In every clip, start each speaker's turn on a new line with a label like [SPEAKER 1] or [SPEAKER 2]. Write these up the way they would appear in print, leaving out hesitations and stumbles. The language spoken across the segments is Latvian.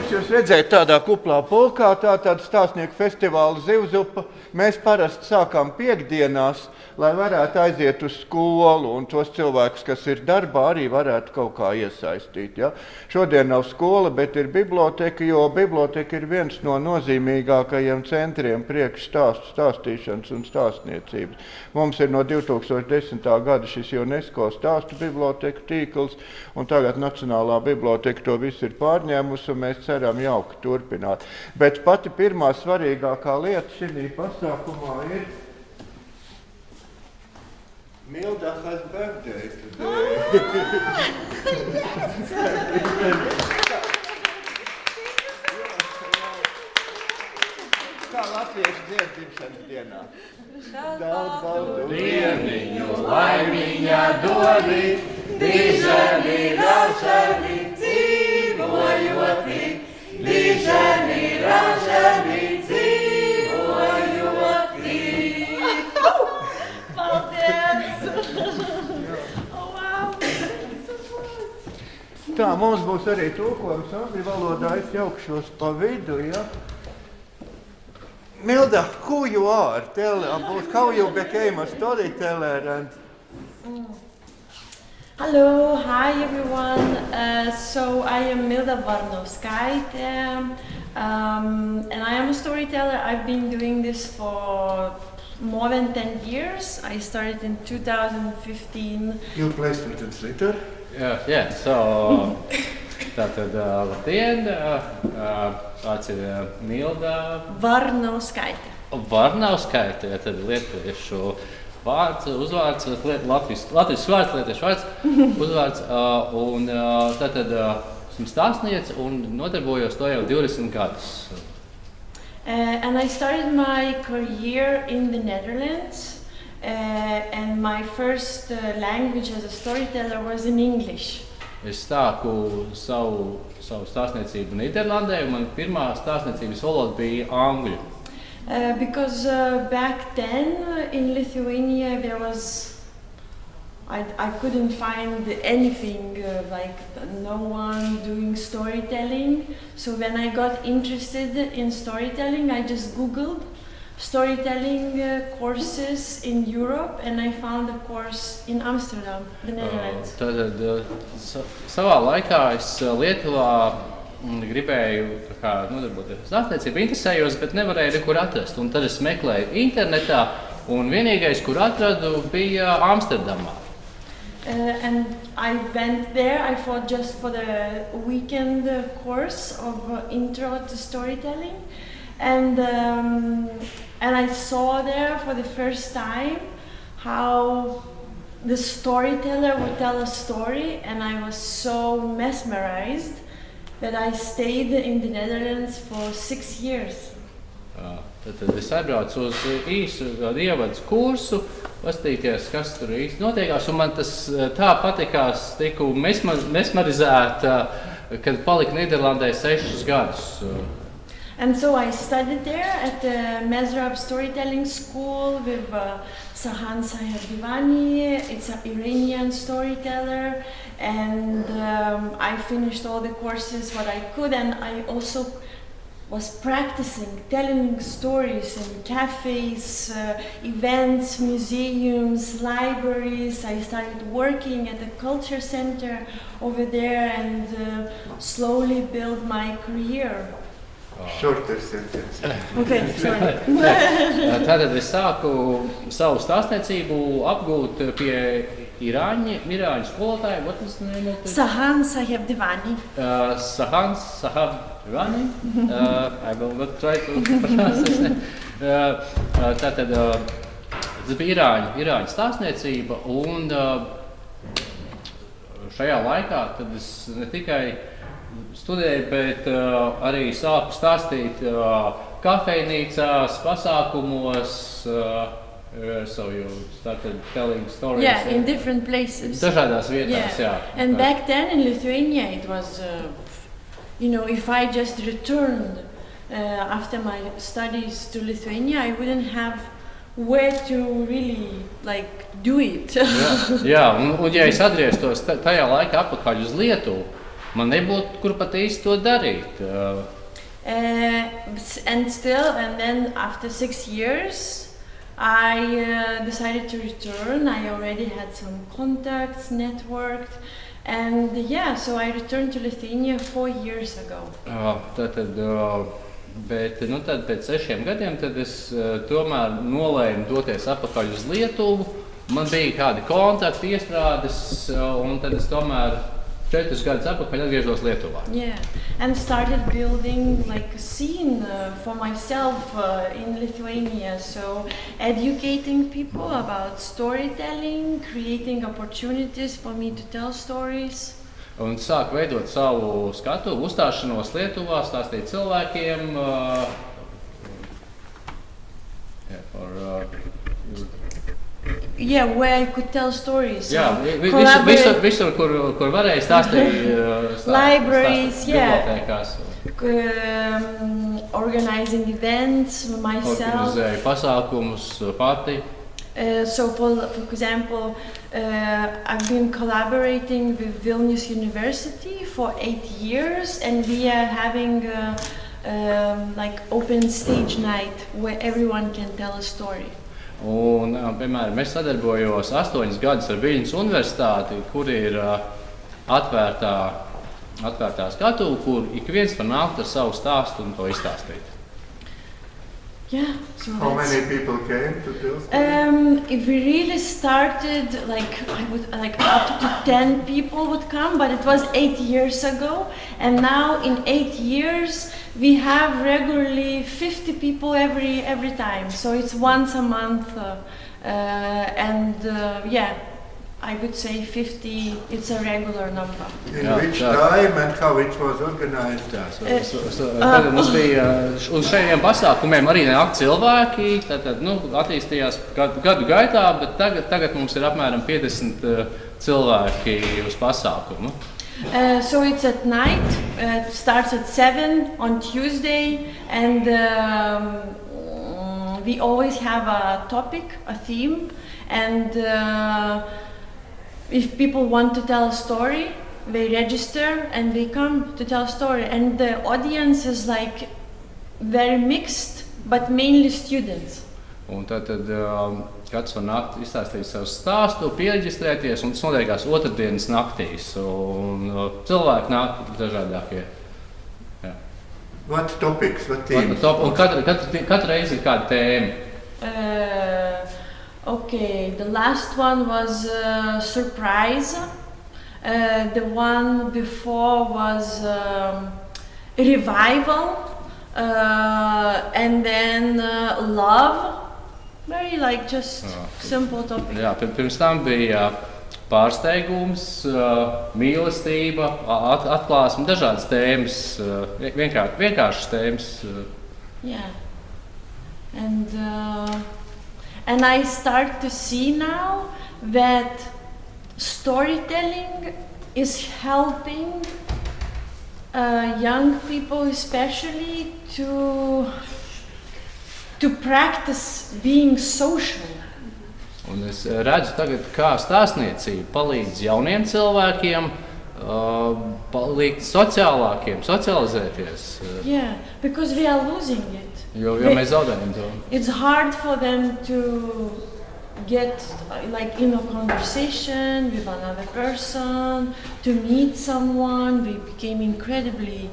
[SPEAKER 1] Pirms jūs redzējat tādā kuplā pulkā, tāda stāstnieku festivāla Zivzupa, mēs parasti sākām piekdienās, lai varētu aiziet uz skolu un tos cilvēkus, kas ir darbā, arī varētu kaut kā iesaistīt. Ja? Šodien nav skola, bet ir biblioteka, jo biblioteka ir viens no nozīmīgākajiem centriem priekš stāstīšanas un stāstniecības. Mums ir no 2010. gada šis UNESCO stāstu biblioteku tīkls, un tagad Nacionālā biblioteka to visu ir pārņēmusi, un mēs ceram jauki turpināt. Bet pati pirmā svarīgākā lieta šī pasākumā ir Milda has birthday today. Kā latvieši dzied dzimšanas dienā? Daudz baldu dieniņu, laimiņā dodi, dižani, ražani, dzīvojoti, dižani, ražani, dzīvojoti.
[SPEAKER 2] Paldies! Oh, wow!
[SPEAKER 1] Tā, mums būs arī tulkojums angļu valodā, es jaukšos pa vidu, ja? Milda, who you are? Tell about how you became a storyteller and...
[SPEAKER 2] Hello, hi everyone. So I am Milda Varnovskaite, and I am a storyteller. I've been doing this for more than 10 years. I started in 2015.
[SPEAKER 1] You play for translator?
[SPEAKER 3] Yeah, so tātad labdien, vārds ir Milda
[SPEAKER 2] Varnovskaite.
[SPEAKER 3] Varnovskaite, ja tad lietuviešu vārds, uzvārds, latviešu vārds, lietuviešu vārds, uzvārds, un tātad esmu stāstniece un nodarbojos to jau 20 gadus.
[SPEAKER 2] And I started my career in the Netherlands, and my first language as a storyteller was in English.
[SPEAKER 3] Es sāku savu stāstniecību Nīderlandē, un man pirmā stāstniecības valoda bija angļu.
[SPEAKER 2] Because back then in Lithuania there was, I couldn't find anything like no one doing storytelling. So when I got interested in storytelling, I just Googled storytelling courses in Europe, and I found a course in Amsterdam, the Netherlands.
[SPEAKER 3] Tad savā laikā es Lietuvā gribēju nodarboties stāstniecību, interesējos, bet nevarēju nekur atrast. Un tad es meklēju internetā, un vienīgais, kur atradu, bija Amsterdamā.
[SPEAKER 2] And I went there, I thought just for the weekend course of intro to storytelling. And I saw there for the first time how the storyteller would tell a story, and I was so mesmerized that I stayed in the Netherlands for 6 years.
[SPEAKER 3] Tad es aizbraucu uz īsu ievadas kursu, paskatīties, kas tur īsti notiekās, un man tas tā patikās, tiku mesmerizēta, kad paliku Nīderlandē 6 gadus.
[SPEAKER 2] And so I studied there at the Mezrab Storytelling School with Sahan Sayevdivani. It's an Iranian storyteller, and I finished all the courses what I could, and I also was practicing telling stories in cafes, events, museums, libraries. I started working at the culture center over there and slowly built my career.
[SPEAKER 1] Shorter sentence.
[SPEAKER 2] Okay, sorry.
[SPEAKER 3] Tātad es sāku savu stāstniecību apgūt pie irāņu skolotāja. What is the name of it?
[SPEAKER 2] Sahan Sayevdivani.
[SPEAKER 3] Sahan Sayevdivani. I will not try to pronounce this name. Tātad tas bija irāņu stāstniecība, un šajā laikā tad es ne tikai studēju, bet arī sāku stāstīt kafejnīcās, pasākumos. So you started telling stories.
[SPEAKER 2] Yeah, in different places.
[SPEAKER 3] Dažādās vietās, jā.
[SPEAKER 2] And back then in Lithuania it was, if I just returned after my studies to Lithuania, I wouldn't have where to really do it.
[SPEAKER 3] Jā, un ja es atgrieztos tajā laikā atpakaļ uz Lietuvu, man nebūtu kur pat īsti to darīt.
[SPEAKER 2] And then after 6 years, I decided to return. I already had some contacts, networked, and so I returned to Lithuania 4 years ago.
[SPEAKER 3] Bet tad pēc 6 gadiem tad es tomēr nolēmu doties atpakaļ uz Lietuvu. Man bija kādi kontakti, iestrādes, un tad es tomēr 4 gadus atpakaļ atgriežos Lietuvā.
[SPEAKER 2] Yeah, and started building like a scene for myself in Lithuania. So educating people about storytelling, creating opportunities for me to tell stories.
[SPEAKER 3] Un sāku veidot savu skatuvi, uzstāšanos Lietuvā, stāstīt cilvēkiem
[SPEAKER 2] Where I could tell stories.
[SPEAKER 3] Jā, visur, kur varēja stāstīt.
[SPEAKER 2] Libraries,
[SPEAKER 3] bibliotēkās.
[SPEAKER 2] Organizing events myself.
[SPEAKER 3] Organizēju pasākumus pati.
[SPEAKER 2] So for example, I've been collaborating with Vilnius University for 8 years, and we are having like open stage night where everyone can tell a story.
[SPEAKER 3] Un, piemēram, es sadarbojos 8 gadus ar Viļņas universitāti, kur ir atvērtā skatuve, kur ik viens var nākt ar savu stāstu un to izstāstīt.
[SPEAKER 2] Yeah. So
[SPEAKER 1] How many people came to tell stories?
[SPEAKER 2] If we really started, up to 10 people would come, but it was 8 years ago, and now in 8 years we have regularly 50 people every time. So it's once a month, I would say 50. It's a regular number.
[SPEAKER 1] In which time and how it was organized?
[SPEAKER 3] Tagad mums bija uz šiem pasākumiem arī nāk cilvēki, tad attīstījās gadu gaitā, bet tagad mums ir apmēram 50 cilvēki uz pasākumu.
[SPEAKER 2] So it's at night, starts at 7 on Tuesday, and we always have a topic, a theme, and if people want to tell a story, they register and they come to tell a story. And the audience is like very mixed, but mainly students.
[SPEAKER 3] Un tad katrs var nākt izstāstīt savu stāstu, pieregistrēties, un tas notiekās otrdienas naktīs. Un cilvēki nāk dažādākie. Jā.
[SPEAKER 1] What topics, what themes?
[SPEAKER 3] Un katra reize ir kāda tēma.
[SPEAKER 2] Okay, the last one was surprise. The one before was revival, and then love. Very just simple topic.
[SPEAKER 3] Jā, pirms tam bija pārsteigums, mīlestība, atklāsme, dažādas tēmas, vienkāršas tēmas.
[SPEAKER 2] Yeah, and I start to see now that storytelling is helping young people especially to practice being social.
[SPEAKER 3] Un es redzu tagad, kā stāstniecība palīdz jauniem cilvēkiem, palīdz sociālākiem, socializēties.
[SPEAKER 2] Yeah, because we are losing it.
[SPEAKER 3] Jo mēs zaudējam to.
[SPEAKER 2] It's hard for them to get in a conversation with another person, to meet someone. We became incredibly,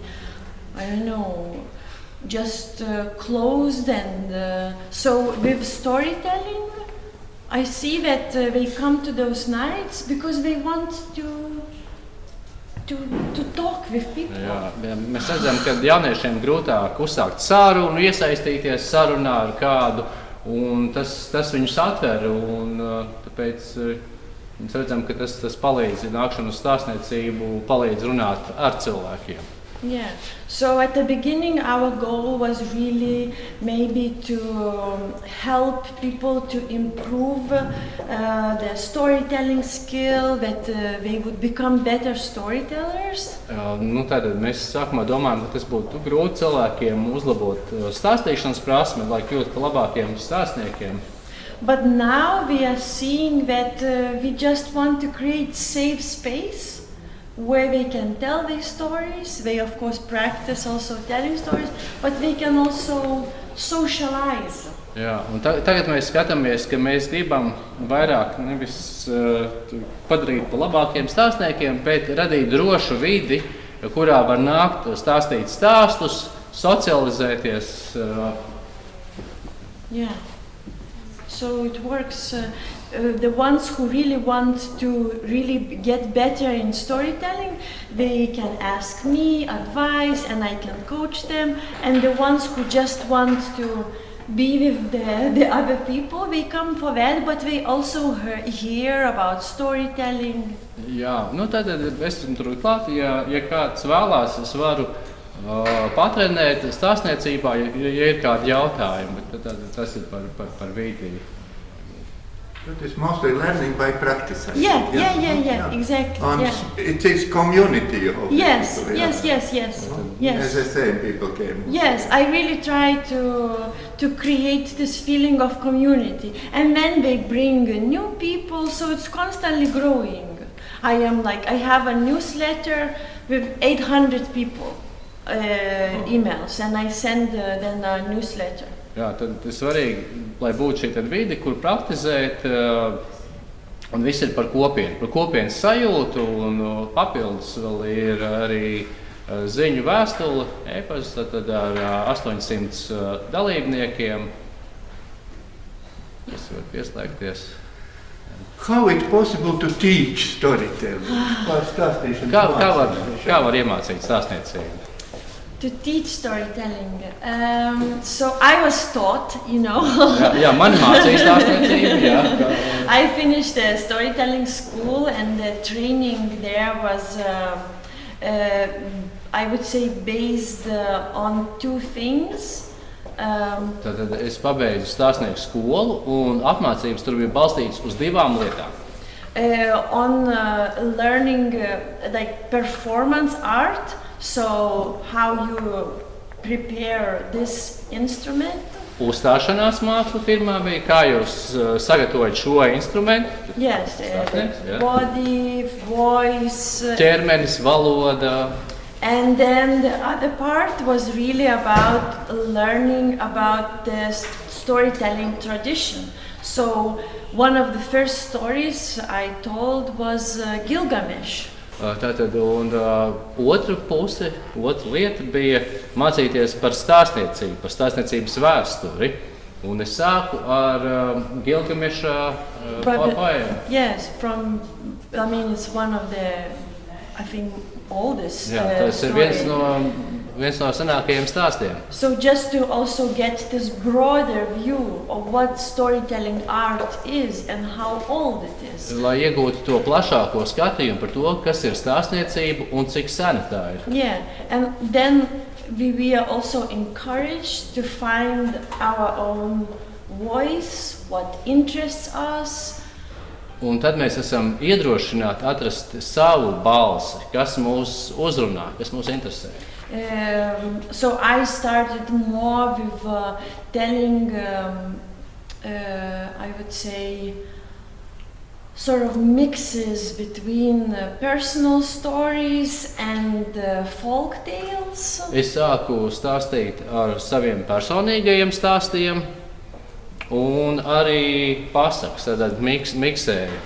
[SPEAKER 2] just closed, and so with storytelling, I see that they come to those nights because they want to talk with people.
[SPEAKER 3] Jā, mēs redzam, ka jauniešiem grūtāk uzsākt sarunu, iesaistīties sarunā ar kādu, un tas viņus atver, un tāpēc mēs redzam, ka tas palīdz nākšanu uz stāstniecību, palīdz runāt ar cilvēkiem.
[SPEAKER 2] Yeah. So at the beginning, our goal was really maybe to help people to improve their storytelling skill, that they would become better storytellers.
[SPEAKER 3] Tātad mēs sākumā domājam, ka tas būtu grūti cilvēkiem uzlabot stāstīšanas prasmi, lai kļūtu par labākiem stāstniekiem.
[SPEAKER 2] But now we are seeing that we just want to create safe space where they can tell their stories. They of course practice also telling stories, but they can also socialize.
[SPEAKER 3] Jā, un tagad mēs skatāmies, ka mēs gribam vairāk nevis padarīt par labākiem stāstniekiem, bet radīt drošu vidi, kurā var nākt stāstīt stāstus, socializēties.
[SPEAKER 2] Yeah. So it works. The ones who really want to really get better in storytelling, they can ask me advice and I can coach them. And the ones who just want to be with the other people, they come for that, but they also hear about storytelling.
[SPEAKER 3] Jā, nu tad es esmu tur klāt, ja kāds vēlās, es varu patrenēt stāstniecībā, ja ir kādi jautājumi, bet tas ir par vidi.
[SPEAKER 1] It is mostly learning by practice.
[SPEAKER 2] Yeah, exactly.
[SPEAKER 1] And
[SPEAKER 2] Yeah.
[SPEAKER 1] it is community of
[SPEAKER 2] Yes,
[SPEAKER 1] people.
[SPEAKER 2] yes.
[SPEAKER 1] As I say, people came.
[SPEAKER 2] Yes, I really try to create this feeling of community, and then they bring new people, so it's constantly growing. I have a newsletter with 800 people emails, and I send them a newsletter.
[SPEAKER 3] Jā, tad ir svarīgi, lai būtu šī vide, kur praktizēt, un viss ir par kopienu, par kopienas sajūtu, un papildus vēl ir arī ziņu vēstule, e-pasta tad ar 800 dalībniekiem, kas var pieslēgties.
[SPEAKER 1] How it possible to teach storytelling?
[SPEAKER 3] Kā var iemācīt stāstniecību?
[SPEAKER 2] To teach storytelling. So I was taught,
[SPEAKER 3] Jā, man mācīja stāstniecību, jā.
[SPEAKER 2] I finished the storytelling school, and the training there was, I would say, based on two things.
[SPEAKER 3] Tad es pabeidzu stāstnieku skolu, un apmācības tur bija balstītas uz divām lietām.
[SPEAKER 2] On learning like performance art, so how you prepare this instrument.
[SPEAKER 3] Uzstāšanās māksla pirmā bija, kā jūs sagatavojat šo instrumentu.
[SPEAKER 2] Yes,
[SPEAKER 3] yeah.
[SPEAKER 2] Body, voice.
[SPEAKER 3] Ķermenis, valoda.
[SPEAKER 2] And then the other part was really about learning about the storytelling tradition. So one of the first stories I told was Gilgamesh.
[SPEAKER 3] Tātad, un otra puse, otra lieta bija mācīties par stāstniecību, par stāstniecības vēsturi. Un es sāku ar Gilgameša poēmu.
[SPEAKER 2] Yes, it's one of the, I think, oldest
[SPEAKER 3] Tas ir viens no senākajiem stāstiem.
[SPEAKER 2] So just to also get this broader view of what storytelling art is and how old it is.
[SPEAKER 3] Lai iegūtu to plašāko skatījumu par to, kas ir stāstniecība un cik sena tā ir.
[SPEAKER 2] Yeah, and then we were also encouraged to find our own voice, what interests us.
[SPEAKER 3] Un tad mēs esam iedrošināti atrast savu balsi, kas mūs uzrunā, kas mūs interesē.
[SPEAKER 2] So I started more with telling, I would say, sort of mixes between personal stories and folk tales.
[SPEAKER 3] Es sāku stāstīt ar saviem personīgajiem stāstiem un arī pasakas, tad miksēju.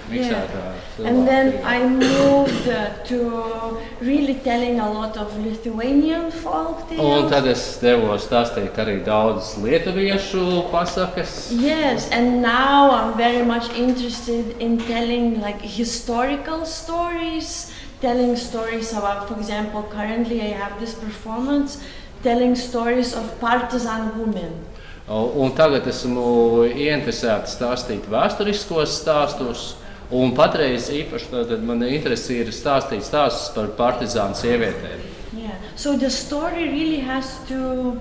[SPEAKER 2] And then I moved to really telling a lot of Lithuanian folk tales.
[SPEAKER 3] Un tad es devos stāstīt arī daudz lietuviešu pasakas.
[SPEAKER 2] Yes, and now I'm very much interested in telling like historical stories, telling stories about, for example, currently I have this performance telling stories of partisan women.
[SPEAKER 3] Un tagad esmu ieinteresēta stāstīt vēsturiskos stāstus, un patreiz īpaši man interese ir stāstīt stāstus par partizānu sievietēm.
[SPEAKER 2] Yeah. So the story really has to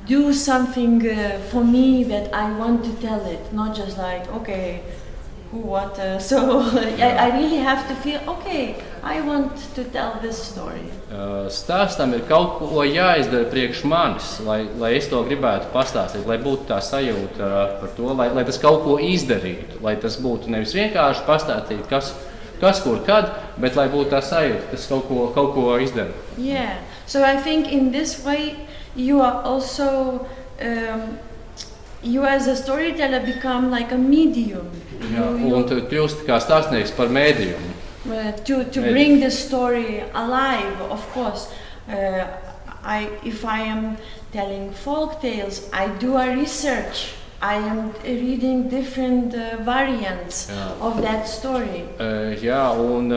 [SPEAKER 2] do something for me that I want to tell it, not just like, okay, who, what. So I really have to feel, okay, I want to tell this story.
[SPEAKER 3] Stāstam ir kaut ko jāizdara priekš manis, lai es to gribētu pastāstīt, lai būtu tā sajūta par to, lai tas kaut ko izdarītu, lai tas būtu nevis vienkārši pastāstīt, kas kas kur kad, bet lai būtu tā sajūta, kas kaut ko izdara.
[SPEAKER 2] Yeah. So I think in this way you are also you as a storyteller become like a medium.
[SPEAKER 3] Jā, un tu kļūsti kā stāstnieks par mēdījumu.
[SPEAKER 2] To bring the story alive, of course. If I am telling folk tales, I do a research. I am reading different variants of that story.
[SPEAKER 3] Jā, un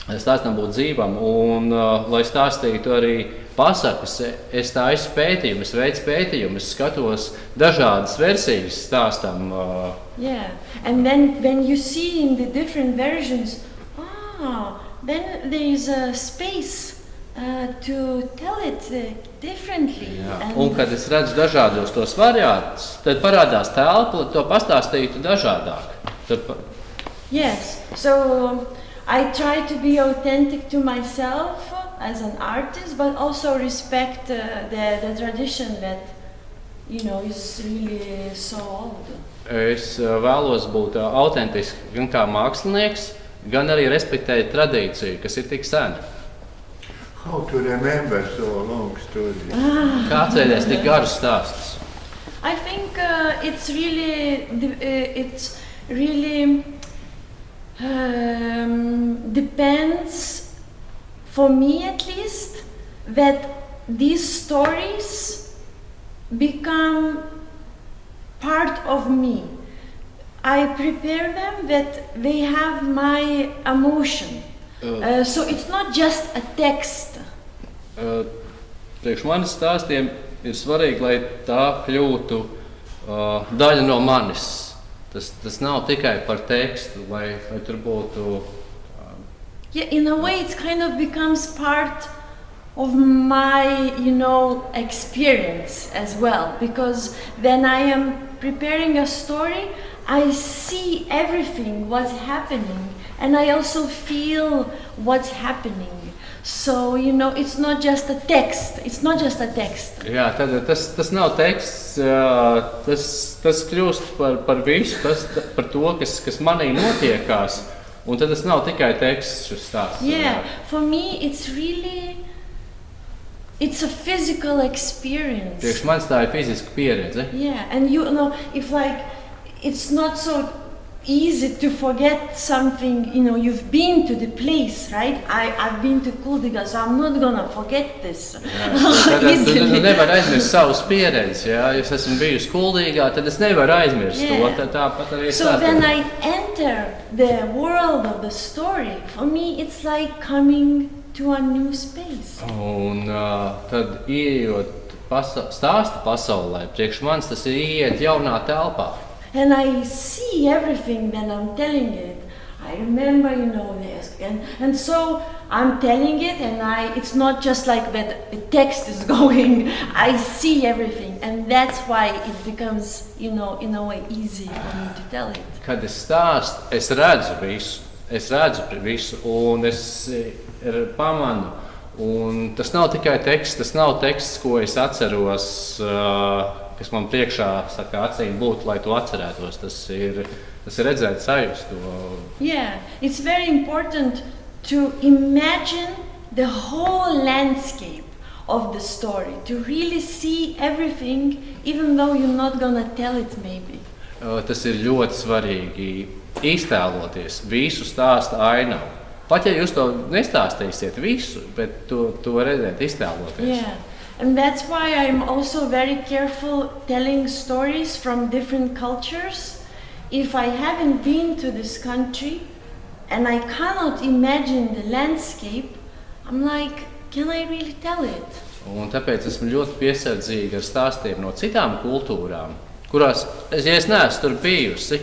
[SPEAKER 3] stāstam būt dzīvam, un lai stāstītu arī pasakas, es taisu pētījumus, veicu pētījumus, skatos dažādas versijas stāstam.
[SPEAKER 2] Yeah, and then when you see in the different versions, then there is a space to tell it differently.
[SPEAKER 3] Jā. Un kad es redzu dažādos tos variantus, tad parādās telpa, lai to pastāstītu dažādāk.
[SPEAKER 2] Yes, so I try to be authentic to myself as an artist, but also respect the tradition that, you know, is really so old.
[SPEAKER 3] Es vēlos būt autentisks gan kā mākslinieks, gan arī respektēt tradīciju, kas ir tik sena.
[SPEAKER 1] How to remember so long story?
[SPEAKER 3] Kā atcerēties tik garus stāstus?
[SPEAKER 2] I think it's really depends, for me at least, that these stories become part of me. I prepare them that they have my emotion. So it's not just a text.
[SPEAKER 3] Priekš manis stāstiem ir svarīgi, lai tā kļūtu daļa no manis. Tas nav tikai par tekstu, lai tur būtu.
[SPEAKER 2] Yeah, in a way, it kind of becomes part of my, experience as well. Because when I am preparing a story, I see everything, what's happening, and I also feel what's happening. So, it's not just a text. It's not just a text.
[SPEAKER 3] Jā, tad tas nav teksts, tas kļūst par visu, par to, kas manī notiekās. Un tad tas nav tikai teksts, šis stāsts.
[SPEAKER 2] Yeah, for me it's a physical experience.
[SPEAKER 3] Priekš manis tā ir fiziska pieredze.
[SPEAKER 2] Yeah, and if it's not so easy to forget something, you've been to the place, right? I've been to Kuldīga, so I'm not gonna forget this easily.
[SPEAKER 3] Tu nevar aizmirst savus pieredzes, ja es esmu bijusi Kuldīgā, tad es nevaru aizmirst to, tāpat arī
[SPEAKER 2] So when I enter the world of the story, for me it's like coming to a new space.
[SPEAKER 3] Un tad ieejot stāsta pasaulē, priekš manis tas ir ieiet jaunā telpā.
[SPEAKER 2] And I see everything when I'm telling it. I remember, this. And so I'm telling it, and it's not just like that the text is going. I see everything. And that's why it becomes, in a way, easy for me to tell it.
[SPEAKER 3] Kad es stāstu, es redzu visu, un es pamanu. Un tas nav tikai teksts, ko es atceros, kas man priekšā acīm būtu, lai to atcerētos. Tas ir redzēt, sajust to.
[SPEAKER 2] Yeah, it's very important to imagine the whole landscape of the story, to really see everything, even though you're not gonna tell it maybe.
[SPEAKER 3] Tas ir ļoti svarīgi iztēloties visu stāsta ainavu. Pat ja jūs to nestāstīsiet visu, bet to redzēt, iztēloties.
[SPEAKER 2] Yeah. And that's why I'm also very careful telling stories from different cultures. If I haven't been to this country and I cannot imagine the landscape, I'm like, can I really tell it?
[SPEAKER 3] Un tāpēc esmu ļoti piesardzīga ar stāstiem no citām kultūrām, kurās, ja es neesmu tur bijusi,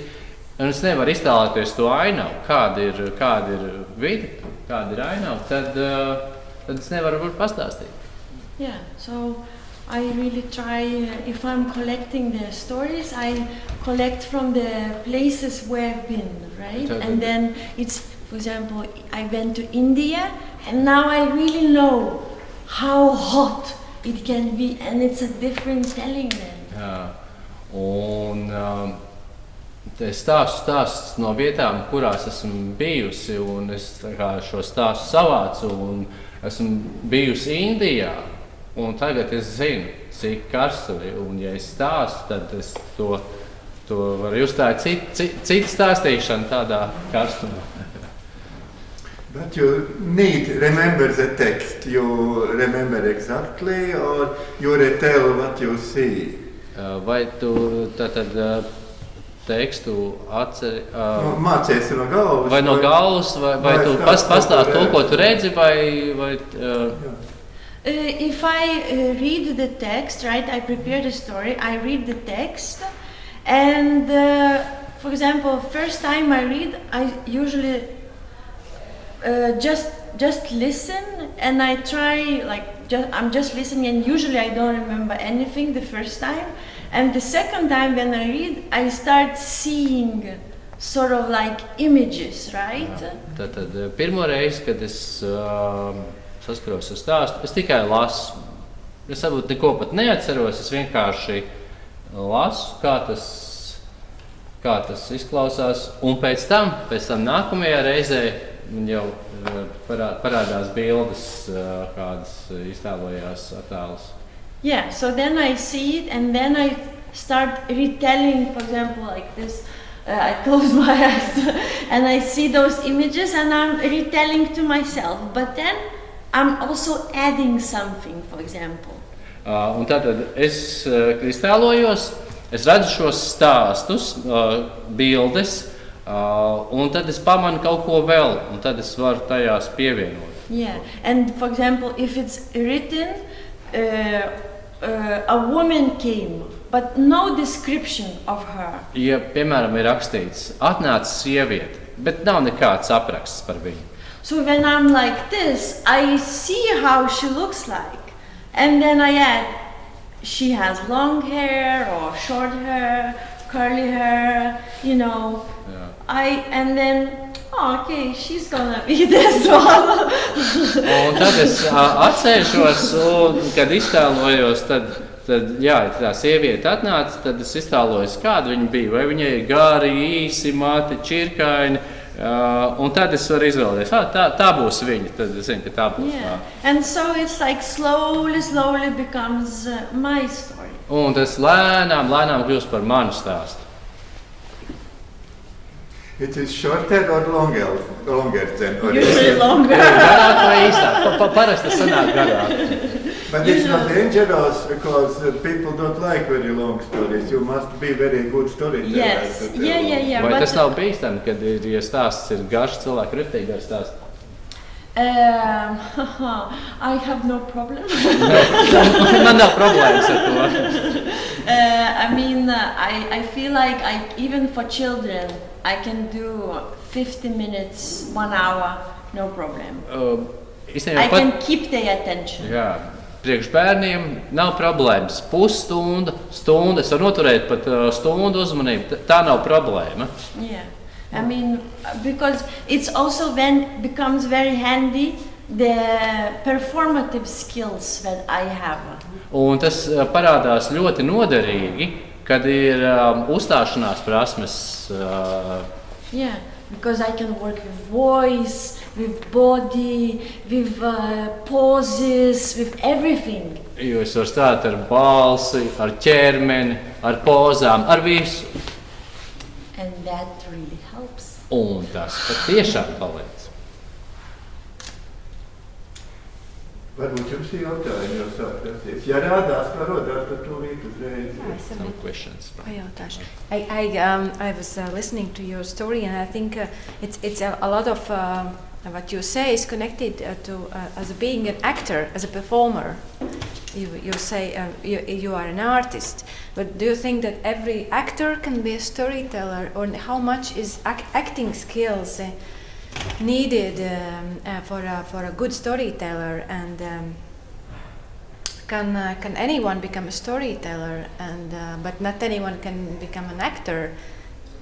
[SPEAKER 3] un es nevaru iztēloties to ainavu, kāda ir vide, kāda ir ainava, tad es nevaru pastāstīt.
[SPEAKER 2] Yeah, so I really try, if I'm collecting the stories, I collect from the places where I've been, right? And then it's, for example, I went to India, and now I really know how hot it can be, and it's a different telling then.
[SPEAKER 3] Jā, un Es stāstu no vietām, kurās esmu bijusi, un es šo stāstu savācu. Esmu bijusi Indijā, un tagad es zinu, cik karsts tur ir. Un, ja es stāstu, tad es to varu just tā cita stāstīšana tādā karstumā.
[SPEAKER 1] But you need remember the text. You remember exactly, or you retell what you see.
[SPEAKER 3] Vai tu tātad tekstu atceri?
[SPEAKER 1] Mācies no galvas.
[SPEAKER 3] Vai no galvas, vai tu pastāsti to, ko tu redzi, vai
[SPEAKER 2] If I read the text, right, I prepare the story, I read the text, and for example, first time I read, I usually just listen, and I try I'm just listening, and usually I don't remember anything the first time, and the second time when I read, I start seeing sort of like images, right?
[SPEAKER 3] Tātad pirmo reizi, kad es saskaros ar stāstu, es tikai lasu. Es varbūt neko pat neatceros, es vienkārši lasu, kā tas izklausās, un pēc tam nākamajā reizē jau parādās bildes, kādas iztēlojās attēlus.
[SPEAKER 2] Yeah, so then I see it, and then I start retelling, for example, like this. I close my eyes and I see those images, and I'm retelling to myself, but then I'm also adding something, for example.
[SPEAKER 3] Un tātad es, kad iztēlojos, es redzu šos stāstus, bildes, un tad es pamanu kaut ko vēl, un tad es varu tajās pievienot.
[SPEAKER 2] Yeah, and for example, if it's written, a woman came, but no description of her.
[SPEAKER 3] Ja, piemēram, ir rakstīts, atnāca sieviete, bet nav nekāds apraksts par viņu.
[SPEAKER 2] So when I'm like this, I see how she looks like, and then I add, she has long hair or short hair, curly hair, you know. Yeah. And then, okay, she's gonna be this one.
[SPEAKER 3] Un tad es atceršos, un kad iztēlojos, tad jā, tā sieviete atnāca, tad es iztēlojos, kāda viņa bija. Vai viņa ir gari, īsi, mati, čirkaini. Un tad es varu izvēlēties, tā būs viņa, tad es zinu, ka tā būs tā.
[SPEAKER 2] And so it's like slowly becomes my story.
[SPEAKER 3] Un tas lēnām kļūst par manu stāstu.
[SPEAKER 1] It is shorter or longer than original?
[SPEAKER 2] Usually longer.
[SPEAKER 3] Garāk vai īsāk? Parasti tas sanāk garāk.
[SPEAKER 1] But it's not dangerous because people don't like very long stories. You must be very good storyteller.
[SPEAKER 2] Yes, yeah.
[SPEAKER 3] Vai tas nav bīstami, kad ja stāsts ir garš, cilvēki ir rītīgi gar stāstu?
[SPEAKER 2] I have no problem.
[SPEAKER 3] Man nav problēmas ar to.
[SPEAKER 2] I mean, I feel like even for children, I can do 50 minutes, 1 hour, no problem. I can keep their attention.
[SPEAKER 3] Jā, priekš bērniem nav problēmas. Pusstunda, stunda, es varu noturēt pat stundu uzmanību. Tā nav problēma.
[SPEAKER 2] Yeah, I mean, because it's also then becomes very handy the performative skills that I have.
[SPEAKER 3] Un tas parādās ļoti noderīgi, kad ir uzstāšanās prasmes.
[SPEAKER 2] Yeah, because I can work with voice, with body, with poses, with everything.
[SPEAKER 3] Jo es varu stāt ar balsi, ar ķermeni, ar pozām, ar visu.
[SPEAKER 2] And that really helps.
[SPEAKER 3] Un tas patiešām palīdz.
[SPEAKER 1] Varbūt jums ir jautājumi jau sākties. Ja rādās, kā rodās, tad tūlīt uzreiz.
[SPEAKER 3] Some questions.
[SPEAKER 4] I was listening to your story, and I think it's a lot of what you say is connected to as being an actor, as a performer. You say you are an artist, but do you think that every actor can be a storyteller, or how much is acting skills needed for a good storyteller, and can anyone become a storyteller, and but not anyone can become an actor?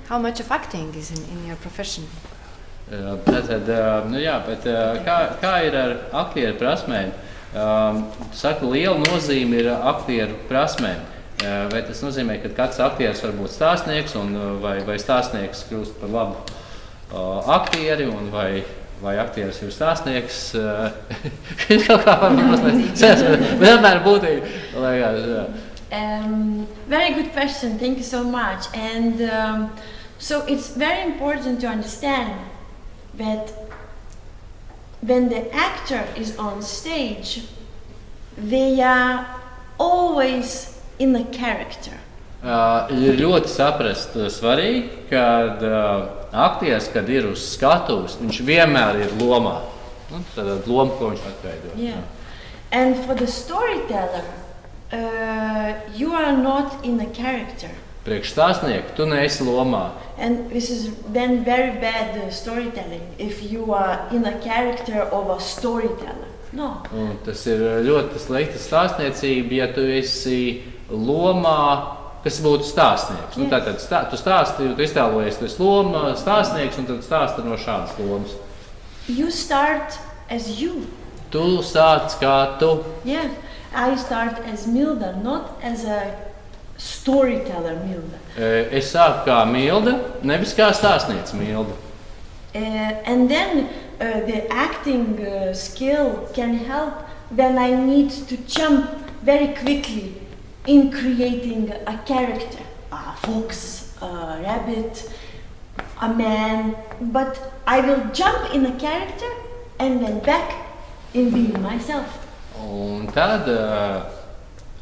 [SPEAKER 4] How much of acting is in your profession?
[SPEAKER 3] Tātad, bet kā ir ar aktieru prasmēm? Saka, liela nozīme ir aktieru prasmēm. Vai tas nozīmē, ka katrs aktieris var būt stāstnieks, vai stāstnieks kļūst par labu aktieri, vai aktieris ir stāstnieks? Kaut kā vienmēr būtīgi.
[SPEAKER 2] Very good question. Thank you so much. And so it's very important to understand that when the actor is on stage, they are always in a character.
[SPEAKER 3] Ir ļoti saprast svarīgi, kad aktieris, kad ir uz skatuves, viņš vienmēr ir lomā. Tāda loma, ko viņš atveido.
[SPEAKER 2] Yeah. And for the storyteller, you are not in a character.
[SPEAKER 3] Priekš stāstnieku tu neesi lomā.
[SPEAKER 2] And this is then very bad storytelling if you are in a character of a storyteller. No.
[SPEAKER 3] Un tas ir ļoti slikta stāstniecība, ja tu esi lomā, kas būtu stāstnieks.
[SPEAKER 2] Yeah.
[SPEAKER 3] Tātad tu stāsti, tu iztēlojies, tu esi loma, stāstnieks, un tad stāsti no šādas lomas.
[SPEAKER 2] You start as you.
[SPEAKER 3] Tu sāc kā tu.
[SPEAKER 2] Yeah, I start as Milda, not as a storyteller Milda.
[SPEAKER 3] Es sāku kā Milda, nevis kā stāstniece Milda.
[SPEAKER 2] And then the acting skill can help when I need to jump very quickly in creating a character, a fox, a rabbit, a man, but I will jump in a character and then back in being myself.
[SPEAKER 3] Un tad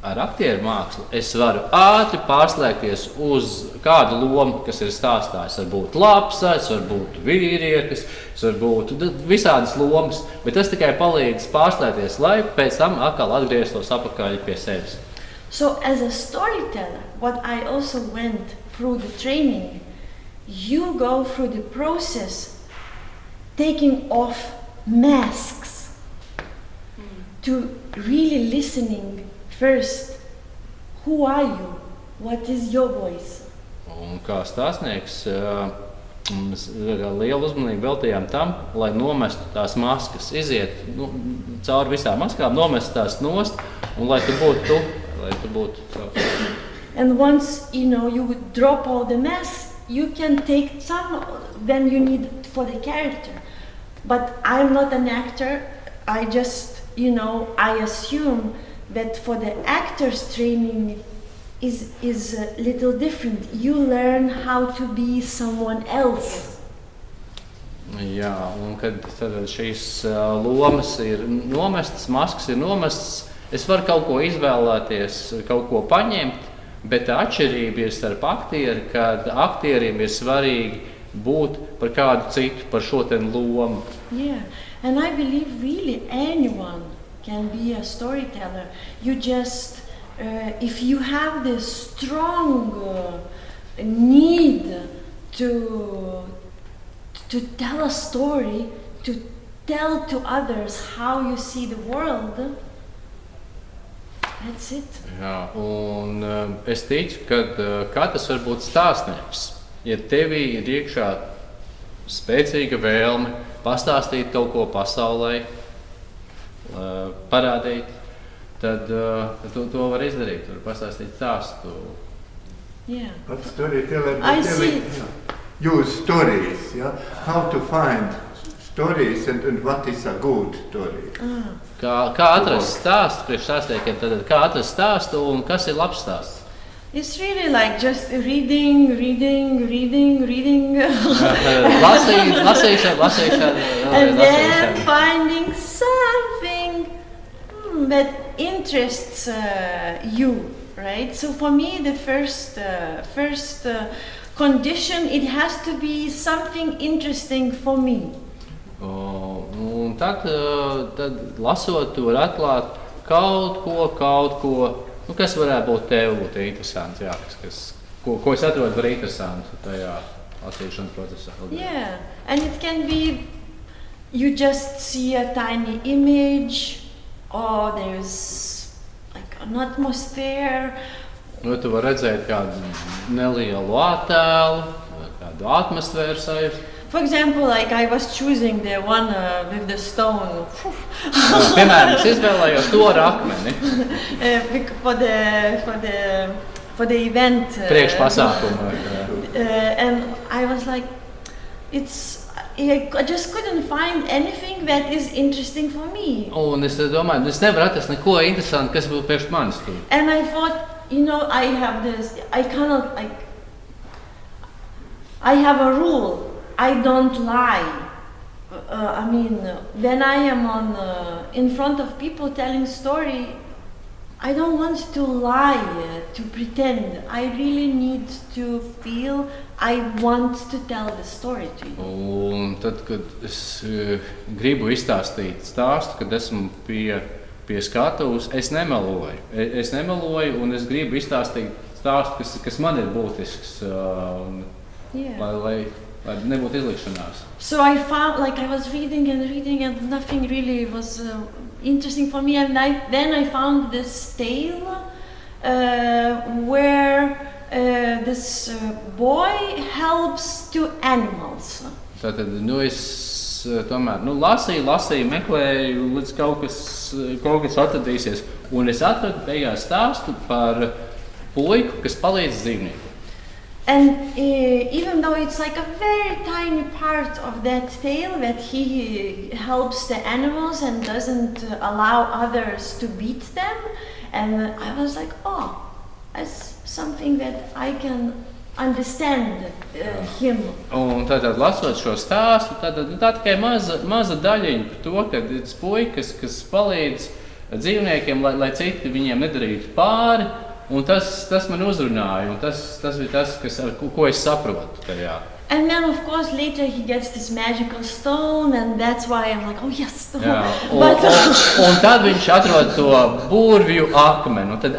[SPEAKER 3] ar aktieru mākslu es varu ātri pārslēgties uz kādu lomu, kas ir stāstā. Es varu būt lapsa, es varu būt vīrietis, es varu būt visādas lomas, bet tas tikai palīdz pārslēgties, lai pēc tam atkal atgrieztos apakaļ pie sevis.
[SPEAKER 2] So as a storyteller, what I also went through the training, you go through the process taking off masks to really listening first. Who are you? What is your voice?
[SPEAKER 3] Un kā stāstnieks, mēs lielu uzmanību veltījām tam, lai nomestu tās maskas, iziet cauri visām maskām, nomestu tās nost, un lai tu būtu tu.
[SPEAKER 2] And once you would drop all the masks, you can take some when you need for the character. But I'm not an actor. I just, I assume that for the actor's training is a little different. You learn how to be someone else.
[SPEAKER 3] Jā, un kad šīs lomas ir nomestas, maskas ir nomestas, es varu kaut ko izvēlēties, kaut ko paņemt, bet tā atšķirība ir starp aktieri, kad aktieriem ir svarīgi būt par kādu citu, par šo lomu.
[SPEAKER 2] Yeah, and I believe really anyone can be a storyteller. You just, if you have this strong need to tell a story, to tell to others how you see the world, that's it.
[SPEAKER 3] Jā, un es ticu, ka katrs var būt stāstnieks. Ja tevī ir iekšā spēcīga vēlme pastāstīt kaut ko pasaulē, parādīt, tad to var izdarīt. Var pastāstīt stāstu.
[SPEAKER 2] Yeah.
[SPEAKER 1] But storyteller,
[SPEAKER 2] I see.
[SPEAKER 1] Use stories, yeah? How to find stories and what is a good story.
[SPEAKER 3] Kā atrast stāstu priekš stāstniekiem, tad kā atrast stāstu un kas ir labs stāsts?
[SPEAKER 2] It's really like just reading.
[SPEAKER 3] Lasīšana.
[SPEAKER 2] And then finding something that interests you, right? So for me, the first condition, it has to be something interesting for me.
[SPEAKER 3] Un tad lasot, tu vari atklāt kaut ko, kas varētu būt tev interesants, jā, ko es atrodu par interesantu tajā lasīšanas procesā.
[SPEAKER 2] Yeah, and it can be you just see a tiny image, or there's like an atmosphere.
[SPEAKER 3] Tu vari redzēt kādu nelielu attēlu, kādu atmosfēru sajūtu.
[SPEAKER 2] For example, like I was choosing the one with the stone
[SPEAKER 3] Piemēram, es izvēlējos to ar akmeni
[SPEAKER 2] for the event.
[SPEAKER 3] priekšpasākumu.
[SPEAKER 2] And I was like, I just couldn't find anything that is interesting for me.
[SPEAKER 3] Un es domāju, es nevaru atrast neko interesantu, kas būtu priekš manis tur.
[SPEAKER 2] And I thought, I have this, I cannot, I have a rule. I don't lie. When I am in front of people telling story, I don't want to lie, to pretend. I really need to feel I want to tell the story to you.
[SPEAKER 3] Un tad, kad es gribu izstāstīt stāstu, kad esmu pie skatuves, es nemeloju. Es nemeloju un es gribu izstāstīt stāstu, kas man ir būtisks, lai nebūtu izlikšanās.
[SPEAKER 2] So I found, I was reading and nothing really was interesting for me. And then I found this tale where this boy helps two animals.
[SPEAKER 3] Tātad, es tomēr lasīju, meklēju, līdz kaut kas atradīsies. Un es atradu beigās stāstu par puiku, kas palīdz dzīvniekiem.
[SPEAKER 2] And even though it's like a very tiny part of that tale that he helps the animals and doesn't allow others to beat them, and I was like, that's something that I can understand him.
[SPEAKER 3] Un tātad, lasot šo stāstu, tā tikai maza daļiņa par to, ka tas puikas, kas palīdz dzīvniekiem, lai citi viņiem nedarītu pāri. Un tas man uzrunāja, un tas bija tas, ko es saprotu tajā.
[SPEAKER 2] And then, of course, later he gets this magical stone, and that's why I'm like, yes.
[SPEAKER 3] Jā, un tad viņš atrod to burvju akmeni. Un tad,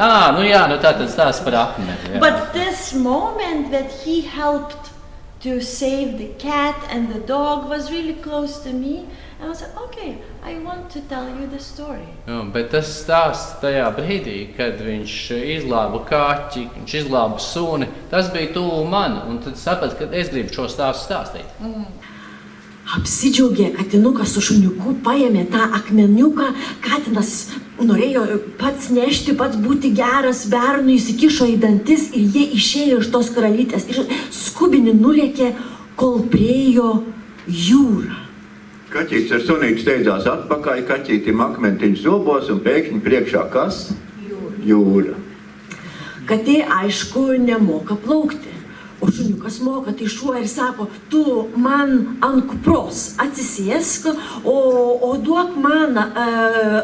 [SPEAKER 3] tātad stāsts par akmeni. Jā.
[SPEAKER 2] But this moment that he helped to save the cat and the dog was really close to me. And I was like, okay, I want to tell you the story.
[SPEAKER 3] Jā, bet tas stāsts tajā brīdī, kad viņš izglāba kaķi, viņš izglāba suni, tas bija tuvu man. Un tad sapratu, ka es gribu šo stāstu stāstīt.
[SPEAKER 5] Apsidžiaugė katinukas su šuniuku, paėmė tą akmeniuką, katinas norėjo pats nešti, pats būti geras, bernui įsikišo į dantis ir jie išėjo iš tos karalytės. Ir skubini nulėkė, kol priejo jūrą.
[SPEAKER 1] Kaķītis ar sunīti steidzās atpakaļ, kaķītim akmentiņš zobos un pēkšņi priekšā kas? Jūra.
[SPEAKER 5] Katė, aišku, nemoka plaukti, o šuniukas moka, tai šuo ir sako, tu man ant kupros atsisėsk, o duok man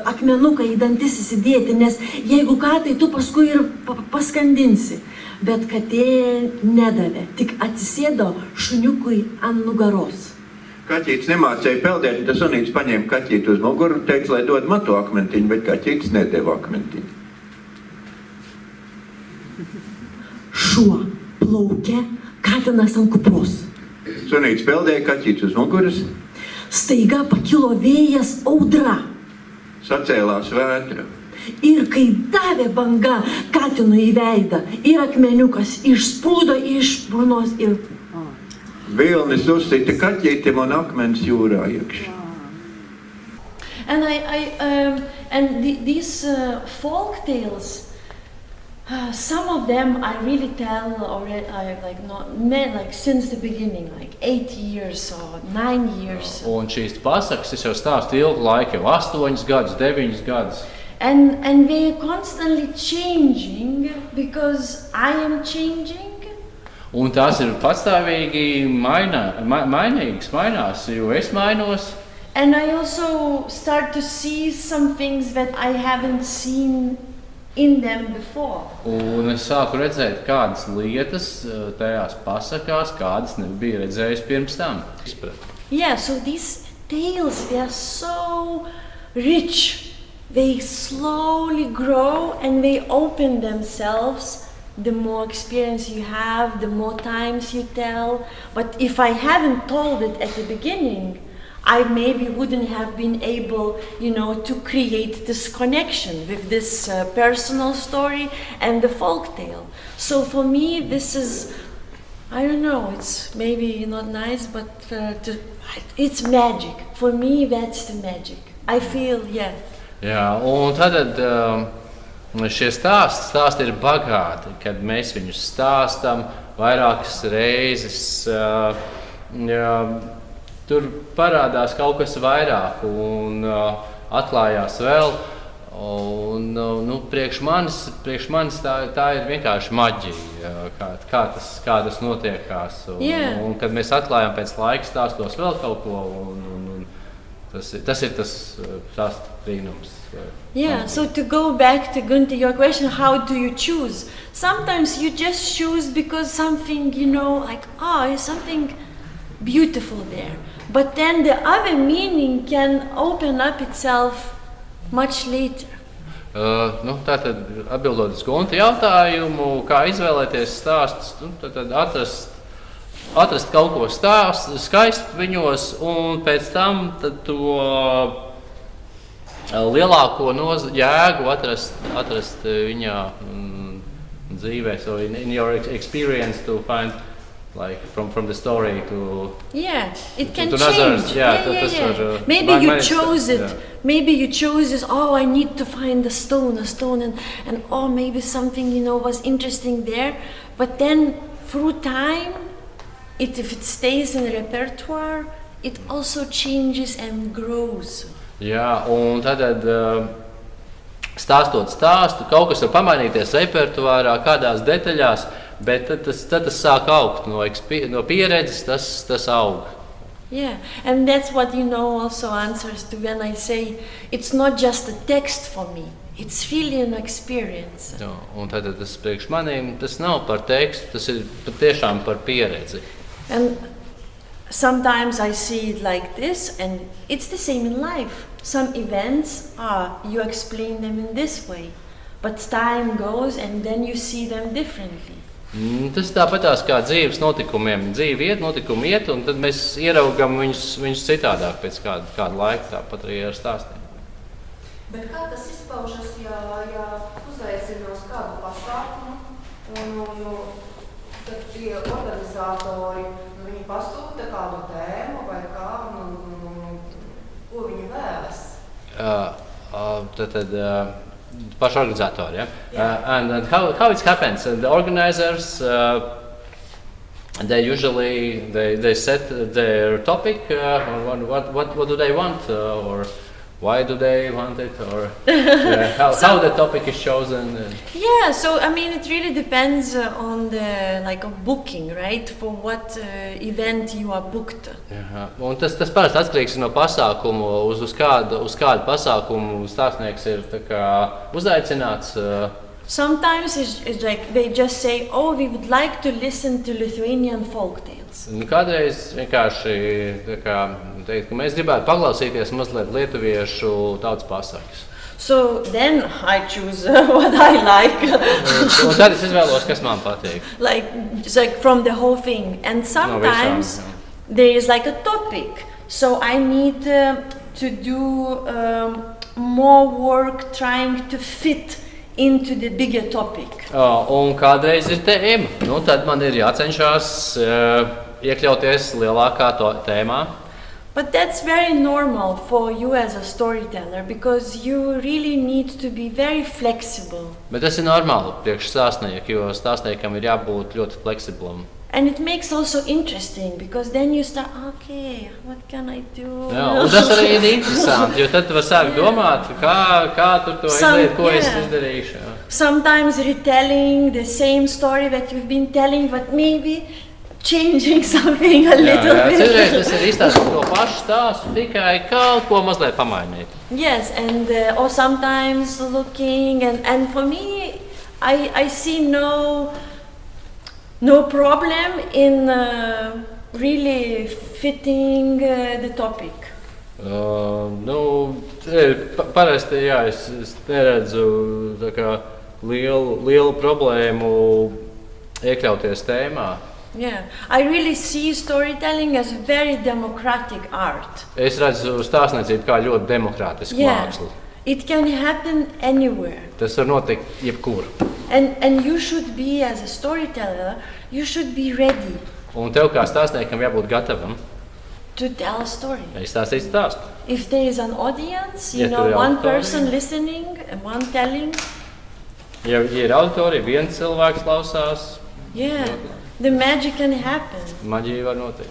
[SPEAKER 5] akmenuką į dantis įsidėti, nes jeigu ką, tai tu paskui ir paskandinsi. Bet katė nedavė, tik atsisėdo šuniukui ant nugaros.
[SPEAKER 1] Kaķītis nemācēja peldēt, tas sunītis paņēma kaķīti uz muguru un teica, lai dod man to akmentiņu, bet kaķītis nedeva akmentiņu.
[SPEAKER 5] Šuo plaukė, katinas ant kupros.
[SPEAKER 1] Sunītis peldēja, kaķītis uz muguras.
[SPEAKER 5] Staiga pakilo vėjas, audra.
[SPEAKER 1] Sacēlās vētra.
[SPEAKER 5] Ir kai davė banga katinui į veidą, ir akmeniukas išsprūdo iš burnos ir...
[SPEAKER 1] Vilnis uzsita kaķītim un akmens jūrā iekšā.
[SPEAKER 2] And these folk tales, some of them I really tell already, since the beginning, 8 years or 9 years.
[SPEAKER 3] Un šīs pasakas es jau stāstu ilgu laiku, jau 8 gadus, 9 gadus.
[SPEAKER 2] And they are constantly changing because I am changing.
[SPEAKER 3] Un tās ir patstāvīgi mainās, jo es mainos.
[SPEAKER 2] And I also start to see some things that I haven't seen in them before.
[SPEAKER 3] Un es sāku redzēt kādas lietas tajās pasakās, kādas nebija redzējis pirms tam.
[SPEAKER 2] Yeah, so these tales, they are so rich. They slowly grow and they open themselves. The more experience you have, the more times you tell. But if I hadn't told it at the beginning, I maybe wouldn't have been able, to create this connection with this personal story and the folk tale. So for me, this is I don't know, it's maybe not nice, but it's magic. For me, that's the magic. I feel, yeah.
[SPEAKER 3] Jā, un tad šie stāsti ir bagāti, kad mēs viņus stāstam vairākas reizes. Tur parādās kaut kas vairāk un atklājās vēl. Un, priekš manis tā ir vienkārši maģija, kā tas notiekās. Un kad mēs atklājam pēc laika stāstos vēl kaut ko, un tas ir tas stāstu brīnums.
[SPEAKER 2] Yeah, so to go back to Gunther, your question, how do you choose? Sometimes you just choose because something, there's something beautiful there. But then the other meaning can open up itself much later.
[SPEAKER 3] Tātad, atbildot uz Gunta jautājumu, kā izvēlēties stāstus, tad atrast kaut ko skaistu viņos, un pēc tam to lielāko jēgu atrast viņa dzīvē. So in your experience to find like from the story to
[SPEAKER 2] it can
[SPEAKER 3] to
[SPEAKER 2] change.
[SPEAKER 3] Yeah.
[SPEAKER 2] Maybe you chose it. Yeah. Maybe you chose this. Oh, I need to find a stone, and oh, maybe something was interesting there. But then through time, if it stays in the repertoire, it also changes and grows.
[SPEAKER 3] Jā, un tad stāstot stāstu, kaut kas var pamainīties repertuārā, kādās detaļās. Bet tad tas sāk augt no pieredzes, tas aug.
[SPEAKER 2] Yeah, and that's what also answers to when I say it's not just a text for me, it's really an experience.
[SPEAKER 3] Jā, un tad tas priekš maniem tas nav par tekstu, tas ir patiešām par pieredzi.
[SPEAKER 2] And sometimes I see it like this, and it's the same in life. Some events, you explain them in this way, but time goes and then you see them differently.
[SPEAKER 3] Tas tāpatās kā dzīves notikumiem. Dzīve iet, notikumi iet, un tad mēs ieraugam viņus citādāk pēc kāda laika, tāpat arī ar stāstiem.
[SPEAKER 6] Bet kā tas izpaužas, ja uzaicina uz kādu pasākumu, un tad tie organizatori, viņi pasūta kādu tēmu vai kā, ko viņi vēlas?
[SPEAKER 3] Paši organizatori, and how it happens? And the organizers, they usually they set their topic. What do they want, or why do they want it, or how the topic is chosen?
[SPEAKER 2] Yeah, so I mean, it really depends on the a booking, right? For what event you are booked.
[SPEAKER 3] Un tas parasti atkarīgs no pasākumu, uz kādu pasākumu stāstnieks ir uzaicināts.
[SPEAKER 2] Sometimes it's like they just say, oh, we would like to listen to Lithuanian folk tales.
[SPEAKER 3] Kādreiz vienkārši teikt, ka mēs gribētu paklausīties mazliet lietuviešu tautas pasakas.
[SPEAKER 2] So then I choose what I like.
[SPEAKER 3] Un tad es izvēlos, kas man patīk.
[SPEAKER 2] It's like from the whole thing. And sometimes there is a topic. So I need to do more work trying to fit into the bigger topic.
[SPEAKER 3] Un kādreiz ir tēma. Tad man ir jācenšas iekļauties lielākā tēmā.
[SPEAKER 2] But that's very normal for you as a storyteller because you really need to be very flexible.
[SPEAKER 3] Bet tas ir normāli priekš stāstnieku, jo stāstniekam ir jābūt ļoti fleksiblam.
[SPEAKER 2] And it makes also interesting because then you start, okay, what can I do?
[SPEAKER 3] Jā, un tas arī ir interesanti, jo tad tu vari sākt domāt, kā tu to izdarīt, ko es izdarīšu.
[SPEAKER 2] Sometimes retelling the same story that you've been telling, but maybe changing something a little bit.
[SPEAKER 3] Citreiz tas ir izstāstīt to pašu stāstu, tikai kaut ko mazliet pamainīt.
[SPEAKER 2] Yes, and or sometimes looking, and for me, I see no problem in really fitting the topic.
[SPEAKER 3] Parasti es neredzu lielu problēmu iekļauties tēmā.
[SPEAKER 2] Yeah, I really see storytelling as a very democratic art.
[SPEAKER 3] Es redzu stāstniecību kā ļoti demokrātisku mākslu.
[SPEAKER 2] It can happen anywhere.
[SPEAKER 3] Tas var notikt jebkur.
[SPEAKER 2] And you should be, as a storyteller, you should be ready
[SPEAKER 3] Un tev kā stāstniekam jābūt gatavam,
[SPEAKER 2] to tell a story.
[SPEAKER 3] izstāstīt stāstu.
[SPEAKER 2] If there is an audience, you
[SPEAKER 3] Ja
[SPEAKER 2] know,
[SPEAKER 3] tur ir
[SPEAKER 2] one
[SPEAKER 3] auditorija.
[SPEAKER 2] person listening and one telling,
[SPEAKER 3] Ja ir auditorija, viens cilvēks klausās,
[SPEAKER 2] yeah, the magic can happen.
[SPEAKER 3] maģija var notikt.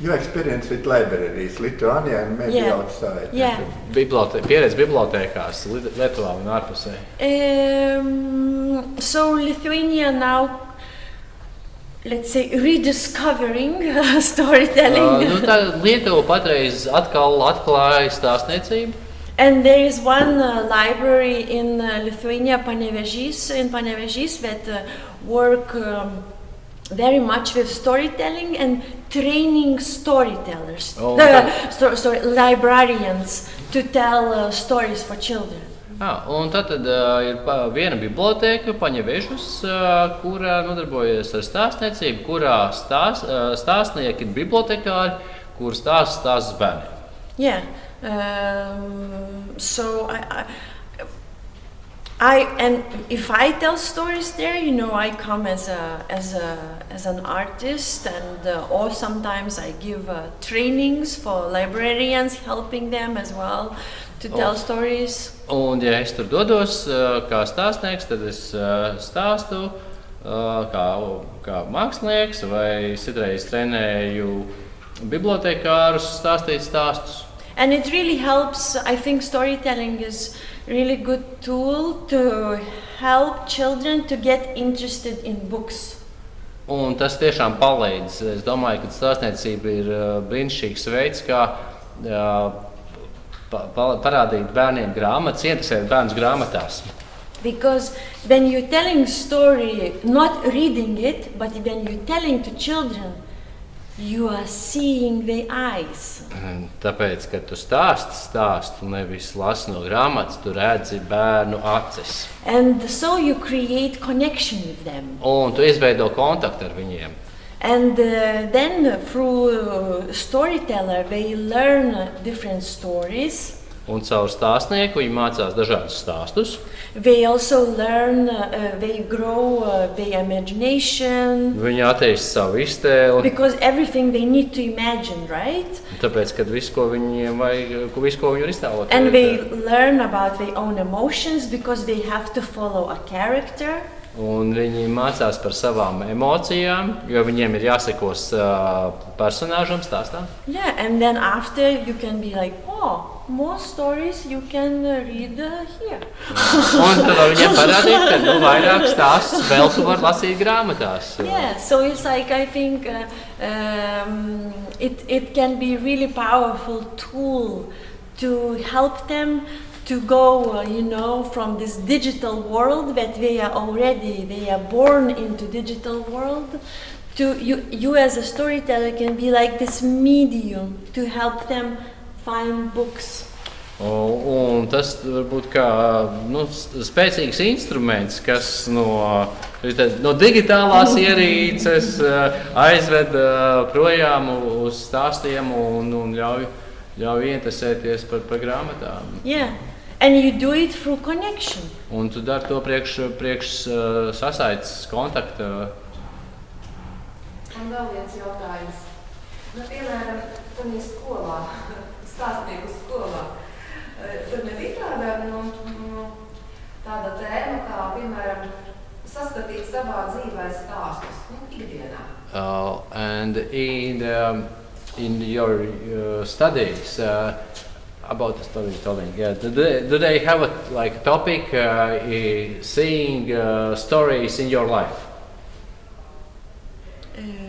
[SPEAKER 1] You experience with libraries, Lithuania and maybe
[SPEAKER 2] Yeah.
[SPEAKER 1] outside.
[SPEAKER 2] Yeah.
[SPEAKER 3] Pieredze bibliotēkās, Lietuvā un ārpusē.
[SPEAKER 2] So Lithuania now, let's say, rediscovering storytelling.
[SPEAKER 3] Nu, tā Lietuva patreiz atkal atklāja stāstniecību.
[SPEAKER 2] And there is one library in Lithuania, Panevėžys, that work very much with storytelling and training storytellers,
[SPEAKER 3] Oh,
[SPEAKER 2] librarians, to tell stories for children.
[SPEAKER 3] Un tad ir viena bibliotēka, Paņevežus, kurā nodarbojas ar stāstniecību, kurā stāstnieki ir bibliotekāri, kur stāsta bērniem.
[SPEAKER 2] Yeah. So and if I tell stories there, you know, I come as an artist, and or sometimes I give trainings for librarians, helping them as well to tell stories.
[SPEAKER 3] Un, ja es tur dodos kā stāstnieks, tad es stāstu kā mākslinieks, vai citreiz trenēju bibliotekārus stāstīt stāstus.
[SPEAKER 2] And it really helps. I think storytelling is really good tool to help children to get interested in books.
[SPEAKER 3] Un tas tiešām palīdz. Es domāju, ka stāstniecība ir brīnišķīgs veids, kā parādīt bērniem grāmatas, interesēt bērnus grāmatās.
[SPEAKER 2] Because when you're telling story, not reading it, but when you're telling to children, you are seeing their eyes.
[SPEAKER 3] Tāpēc, kad tu stāstu, nevis lasi no grāmatas, tu redzi bērnu acis.
[SPEAKER 2] And so you create connection with them.
[SPEAKER 3] Un tu izveido kontaktu ar viņiem.
[SPEAKER 2] And then through storyteller, they learn different stories.
[SPEAKER 3] Un caur stāstnieku viņi mācās dažādus stāstus.
[SPEAKER 2] They also learn, they grow their imagination.
[SPEAKER 3] Viņi attīsta savu iztēli.
[SPEAKER 2] Because everything they need to imagine, right?
[SPEAKER 3] Tāpēc, kad visu, ko viņiem vajag, visu, ko viņi var iztēlot.
[SPEAKER 2] And they learn about their own emotions because they have to follow a character.
[SPEAKER 3] Un viņi mācās par savām emocijām, jo viņiem ir jāsekos personāžam stāstā.
[SPEAKER 2] Yeah, and then after you can be like, oh, more stories you can read here.
[SPEAKER 3] Un tad viņiem parādīt, ka vairāk stāstus vēl tu var lasīt grāmatās.
[SPEAKER 2] Yeah, so it's like, I think it can be really powerful tool to help them to go, you know, from this digital world that they are born into digital world, to you as a storyteller can be like this medium to help them find books.
[SPEAKER 3] Un tas var būt kā spēcīgs instruments, kas no digitālās ierīces aizved projām uz stāstiem un ļauj interesēties par grāmatām.
[SPEAKER 2] Yeah. And you do it through connection.
[SPEAKER 3] Un tu dari to priekš sasaites kontakta.
[SPEAKER 6] Un vēl viens jautājums. Piemēram, tādā skolā, stāstnieku skolā, tur nebija tāda tēma, kā, piemēram, saskatīt savā dzīvē stāstus, ikdienā.
[SPEAKER 3] And in your studies, about the storytelling, yeah. Do they have a topic seeing stories in your life,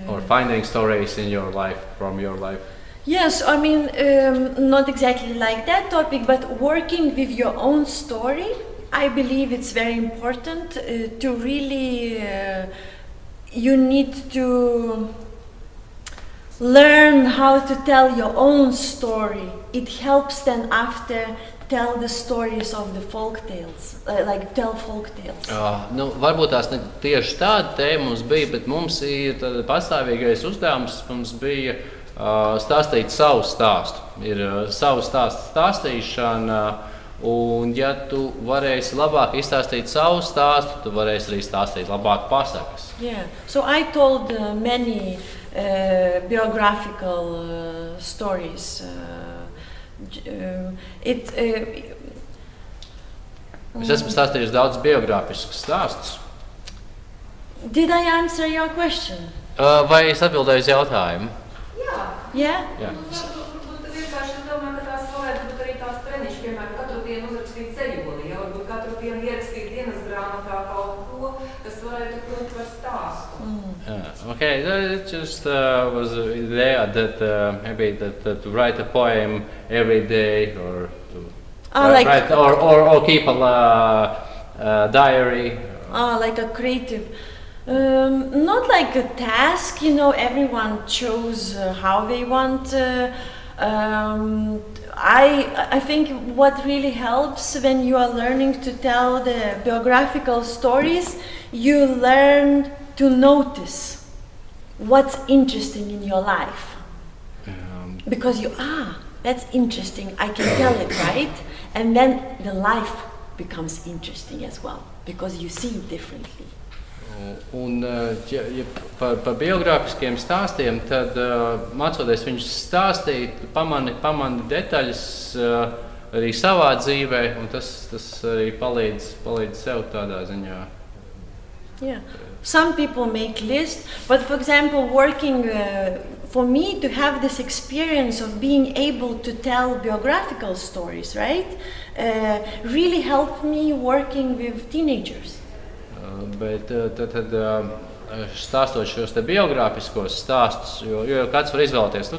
[SPEAKER 3] or finding stories in your life from your life?
[SPEAKER 2] Yes, I mean, not exactly like that topic, but working with your own story. I believe it's very important to really. You need to learn how to tell your own story. It helps then after tell the stories of the folk tales, like tell folk tales.
[SPEAKER 3] Varbūt tās ne tieši tāda tēma mums bija, bet mums ir pastāvīgais uzdevums. Mums bija stāstīt savu stāstu. Ir savu stāstu stāstīšana, Un, ja tu varēsi labāk izstāstīt savu stāstu, tu varēsi arī stāstīt labāk pasakas.
[SPEAKER 2] Yeah. So I told many biographical stories.
[SPEAKER 3] Es esmu stāstījis daudz biogrāfiskus stāstus.
[SPEAKER 2] Did I answer your question?
[SPEAKER 3] Vai es atbildēju uz jautājumu?
[SPEAKER 6] Jā.
[SPEAKER 2] Yeah?
[SPEAKER 3] Jā.
[SPEAKER 6] Vienkārši es domāju, ka tās varētu būt arī tās treniņš, piemēram, katru dienu uzrakstīt ceļoli, ja varbūt katru dienu ierakstīt dienas grāmatā kaut ko, kas varētu kļūt par stāstu.
[SPEAKER 3] Okay, that just was the idea that maybe that to write a poem every day or to
[SPEAKER 2] Like
[SPEAKER 3] write or keep a diary.
[SPEAKER 2] like a creative, not like a task. You know, everyone chose how they want. I think what really helps when you are learning to tell the biographical stories, you learn to notice what's interesting in your life. Because that's interesting, I can tell it, right? And then the life becomes interesting as well, because you see it differently.
[SPEAKER 3] Un, ja par biogrāfiskiem stāstiem, tad mācoties viņus stāstīt, pamani detaļas arī savā dzīvē, un tas arī palīdz sev tādā ziņā.
[SPEAKER 2] Yeah. Some people make lists, but for example, working for me to have this experience of being able to tell biographical stories, right? Really helped me working with teenagers.
[SPEAKER 3] Bet tad stāstot šos te biogrāfiskos stāstus, jo kāds var izvēlēties,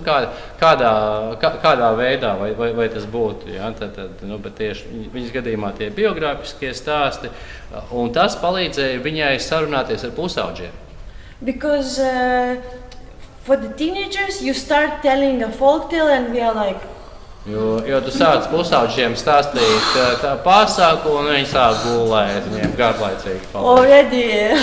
[SPEAKER 3] kādā veidā vai tas būtu. Ja? Bet tieši viņas gadījumā tie biogrāfiskie stāsti, un tas palīdzēja viņai sarunāties ar pusaudžiem.
[SPEAKER 2] Because for the teenagers, you start telling a folktale and we are like,
[SPEAKER 3] Jo tu sāc pusaudžiem stāstīt tā pasāku, un viņi sāk gulēt, viņiem garlaicīgi
[SPEAKER 2] already.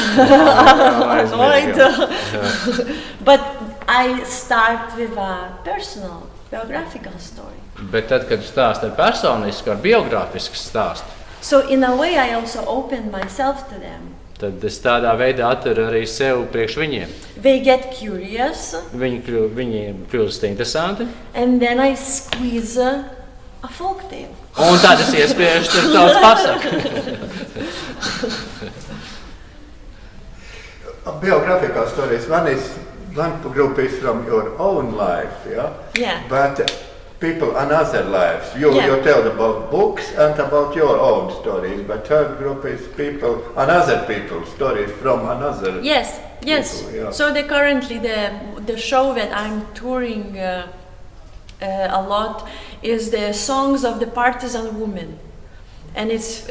[SPEAKER 2] But I start with a personal biographical story.
[SPEAKER 3] Bet tad, kad stāst ar personisku, ar biogrāfisku stāstu,
[SPEAKER 2] so in a way I also open myself to them.
[SPEAKER 3] Tad es tādā veidā atveru arī sev priekš viņiem.
[SPEAKER 2] They get curious.
[SPEAKER 3] Viņi kļūst interesanti.
[SPEAKER 2] And then I squeeze a folktale.
[SPEAKER 3] Un tad es iespiežu tur daudz pasaku.
[SPEAKER 1] Biographical stories. One group is from your own life, yeah?
[SPEAKER 2] Yeah.
[SPEAKER 1] But people another lives. You tell about books and about your own stories, but third group is another people's stories from another.
[SPEAKER 2] Yes.
[SPEAKER 1] People, yeah.
[SPEAKER 2] So currently the show that I'm touring a lot is the songs of the partisan women, and it's.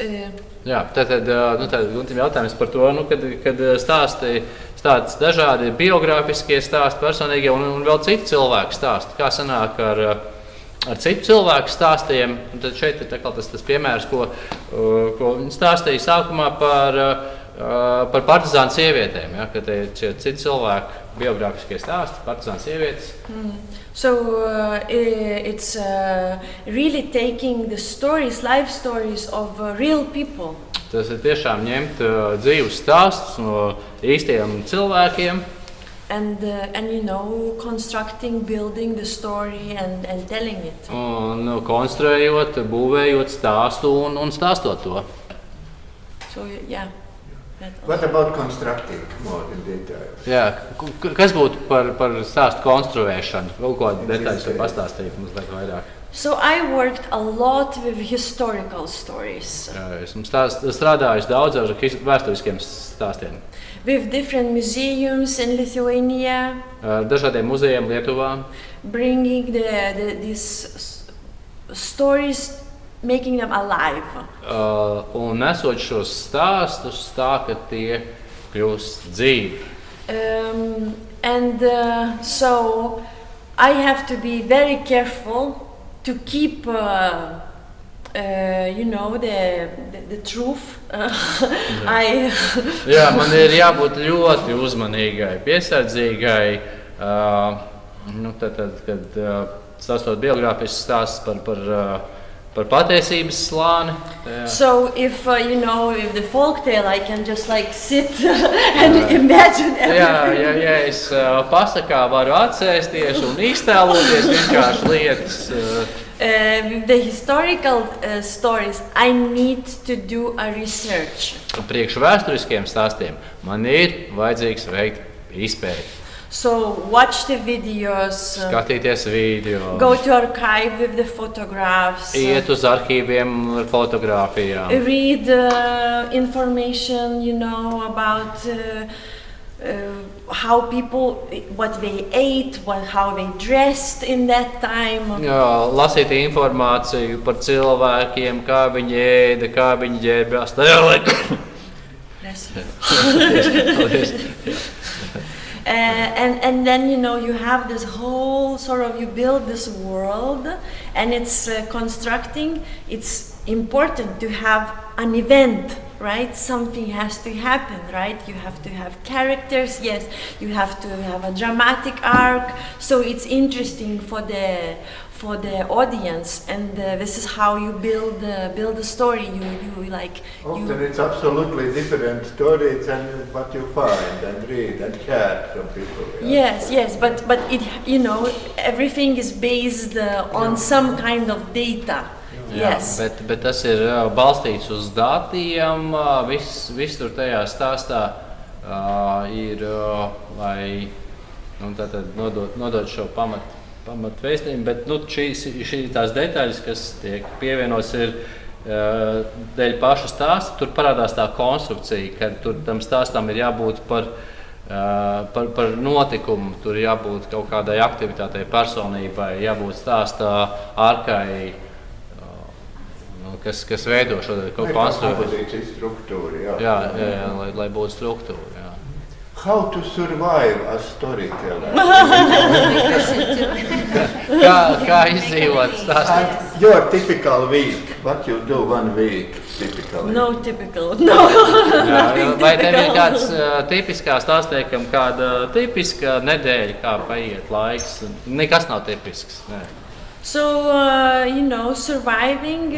[SPEAKER 3] Jā, tad jautājums par to, kad stāsti dažādi biogrāfiskie stāsti, personīgie un vēl citu cilvēku stāsti. Kā sanāk ar citu cilvēku stāstiem? Un tad šeit ir tas piemērs, ko viņi stāstīja sākumā par partizānu sievietēm. Ja, kad ir citi cilvēku biogrāfiskie stāsti, partizānu sievietes.
[SPEAKER 2] So it's really taking the stories, life stories of real people.
[SPEAKER 3] Tas ir tiešām ņemt dzīves stāstus no īstiem cilvēkiem.
[SPEAKER 2] And constructing, building the story and telling it.
[SPEAKER 3] Un konstruējot, būvējot stāstu un stāstot to.
[SPEAKER 2] So yeah.
[SPEAKER 1] What about constructing more in detail?
[SPEAKER 3] Jā, kas būtu par stāstu konstruēšanu? Vēl ko detaļas var pastāstīt mazliet vairāk?
[SPEAKER 2] So I worked a lot with historical stories.
[SPEAKER 3] Esmu strādājis daudz ar vēsturiskiem stāstiem.
[SPEAKER 2] With different museums in Lithuania.
[SPEAKER 3] Dažādiem muzejiem Lietuvā.
[SPEAKER 2] Bringing these stories, making them alive.
[SPEAKER 3] Un nesot šos stāstus tā, ka tie kļūst dzīvi.
[SPEAKER 2] So I have to be very careful to keep, the truth.
[SPEAKER 3] Jā, man ir jābūt ļoti uzmanīgai, piesardzīgai. Kad stāstot biogrāfiskus stāstus par par patiesības slāni. Jā.
[SPEAKER 2] So if if the folk tale, I can just like sit and imagine everything.
[SPEAKER 3] Ja es pasakā varu atsēsties un iztēloties vienkārši lietas.
[SPEAKER 2] The historical stories, I need to do a research.
[SPEAKER 3] Priekš vēsturiskiem stāstiem man ir vajadzīgs veikt izpēti.
[SPEAKER 2] So watch the videos,
[SPEAKER 3] Skatīties video,
[SPEAKER 2] go to archive with the photographs,
[SPEAKER 3] iet uz arhīviem ar fotogrāfijām,
[SPEAKER 2] read information, about how people, what they ate, how they dressed in that time.
[SPEAKER 3] lasīt informāciju par cilvēkiem, kā viņi ēda, kā viņi ģērbjās tajā laikā.
[SPEAKER 2] And then you have this whole you build this world, and it's constructing. It's important to have an event, right? Something has to happen, right? You have to have characters, yes. You have to have a dramatic arc. So it's interesting for the audience, and this is how you build a story.
[SPEAKER 1] Often it's absolutely different stories than what you find and read and chat from people.
[SPEAKER 2] Yes, but it everything is based on some kind of data. Yes.
[SPEAKER 3] Bet tas ir balstīts uz datiem. Viss tur tajā stāstā ir, lai nodot šo pamatvēstījumu, bet šī tās detaļas, kas tiek pievienotas, ir dēļ paša stāsta. Tur parādās tā konstrukcija, ka tam stāstam ir jābūt par notikumu, tur jābūt kaut kādai aktivitātei, personībai, jābūt stāstā arkai, kas veido šo
[SPEAKER 1] konstrukciju.
[SPEAKER 3] Lai būtu struktūra. Jā.
[SPEAKER 1] How to survive as storyteller?
[SPEAKER 3] kā izdzīvot stāstu?
[SPEAKER 1] Your typical week. What you do one week typically?
[SPEAKER 2] No typical. No.
[SPEAKER 3] Vai tev ir kāds tipiskā stāstniekam, kāda tipiska nedēļa, kā paiet laiks? Nekas nav tipisks. Ne.
[SPEAKER 2] So, surviving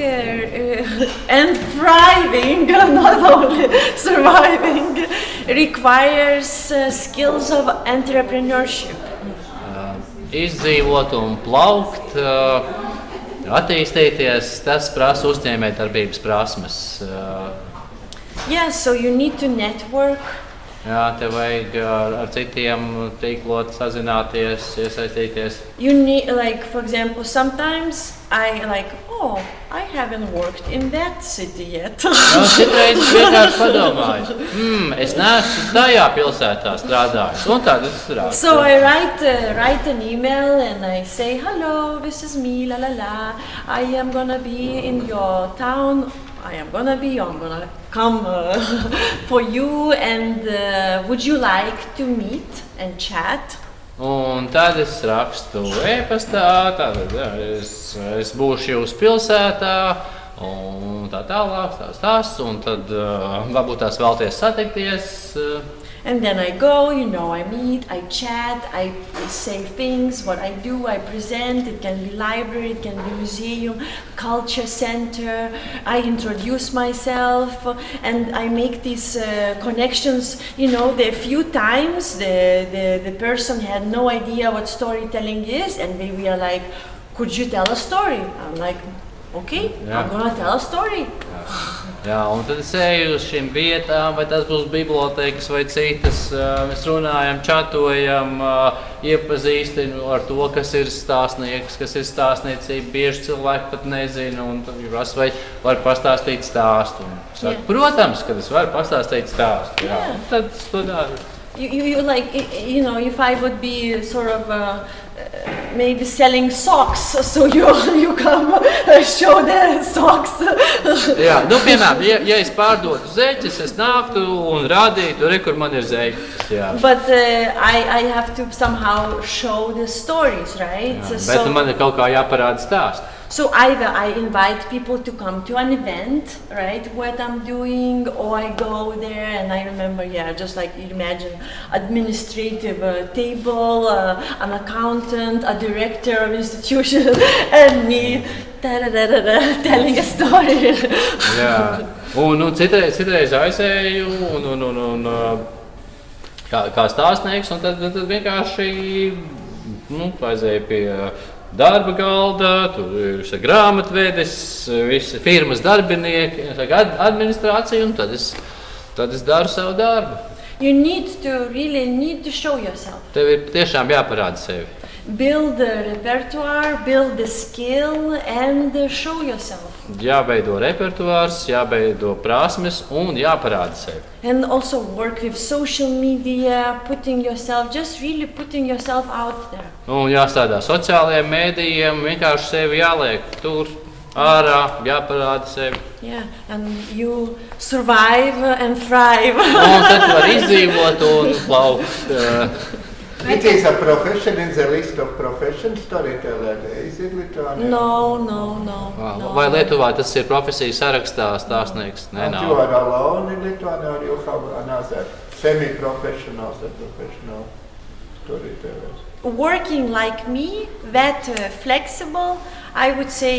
[SPEAKER 2] and thriving, not only surviving, requires skills of entrepreneurship.
[SPEAKER 3] Izdzīvot un plaukt, attīstīties, tas prasa uzņēmējdarbības prasmes.
[SPEAKER 2] Yes, so you need to network.
[SPEAKER 3] Jā, tev vajag ar citiem tīklot, sazināties, iesaistīties.
[SPEAKER 2] You need, for example, sometimes I haven't worked in that city yet.
[SPEAKER 3] Citreiz vienkārši padomāju, es neesmu tajā pilsētā strādājis, un tad es strādāju.
[SPEAKER 2] So I write an email and I say, hello, this is me, la la la, I am gonna be in your town. I'm gonna come for you, and would you like to meet and chat?
[SPEAKER 3] Un tad es rakstu e-pastā, tātad es būšu jūsu pilsētā, un tā tālāk, un tad varbūt tās vēlties satikties.
[SPEAKER 2] And then I go, I meet, I chat, I say things, what I do, I present. It can be library, it can be museum, culture center. I introduce myself, and I make these connections. The few times the person had no idea what storytelling is, and they were like, could you tell a story? I'm like, okay, I'm gonna tell a story.
[SPEAKER 3] Jā, un tad es eju uz šīm vietām, vai tas būs bibliotēkas vai citas. Mēs runājam, čatojam, iepazīstinu ar to, kas ir stāstnieks, kas ir stāstniecība. Bieži cilvēki pat nezina, un vai var pastāstīt stāstu. Saku, protams, kad es varu pastāstīt stāstu. Jā. Tad es to daru.
[SPEAKER 2] If I would be sort of maybe selling socks, so you come show the socks.
[SPEAKER 3] Jā, piemēram, ja es pārdotu zeķes, es nāktu un rādītu, kur man ir zeķes. Jā.
[SPEAKER 2] But I have to somehow show the stories, right?
[SPEAKER 3] Jā, bet man ir kaut kā jāparāda stāst.
[SPEAKER 2] So either I invite people to come to an event, right, what I'm doing, or I go there and I remember, just like you imagine, administrative table, an accountant, a director of institution, and me telling a story.
[SPEAKER 3] Jā, un citreiz aizēju un kā stāstnieks, un tad vienkārši aizēju pie darba galda, tur ir grāmatvedis, visi firmas darbinieki, administrācija, un tad es daru savu darbu.
[SPEAKER 2] You really need to show yourself.
[SPEAKER 3] Tev ir tiešām jāparāda sevi.
[SPEAKER 2] Build the repertoire, build the skill, and show yourself.
[SPEAKER 3] Jāveido repertuārs, jāveido prasmes un jāparāda sevi.
[SPEAKER 2] And also work with social media, putting yourself out there.
[SPEAKER 3] Un jāstrādā sociālajiem mēdījiem, vienkārši sevi jāliek tur, ārā, jāparāda sevi.
[SPEAKER 2] Yeah, and you survive and thrive.
[SPEAKER 3] Un tad var izdzīvot un plaukt.
[SPEAKER 1] It is a profession in the list of profession storyteller. Is it Lithuania?
[SPEAKER 2] No.
[SPEAKER 3] Vai Lietuvā tas ir profesijas sarakstā stāstnieks? Nē,
[SPEAKER 1] And you are alone in Lithuania, or you have another semi-professional or professional storytellers?
[SPEAKER 2] Working like me, that flexible, I would say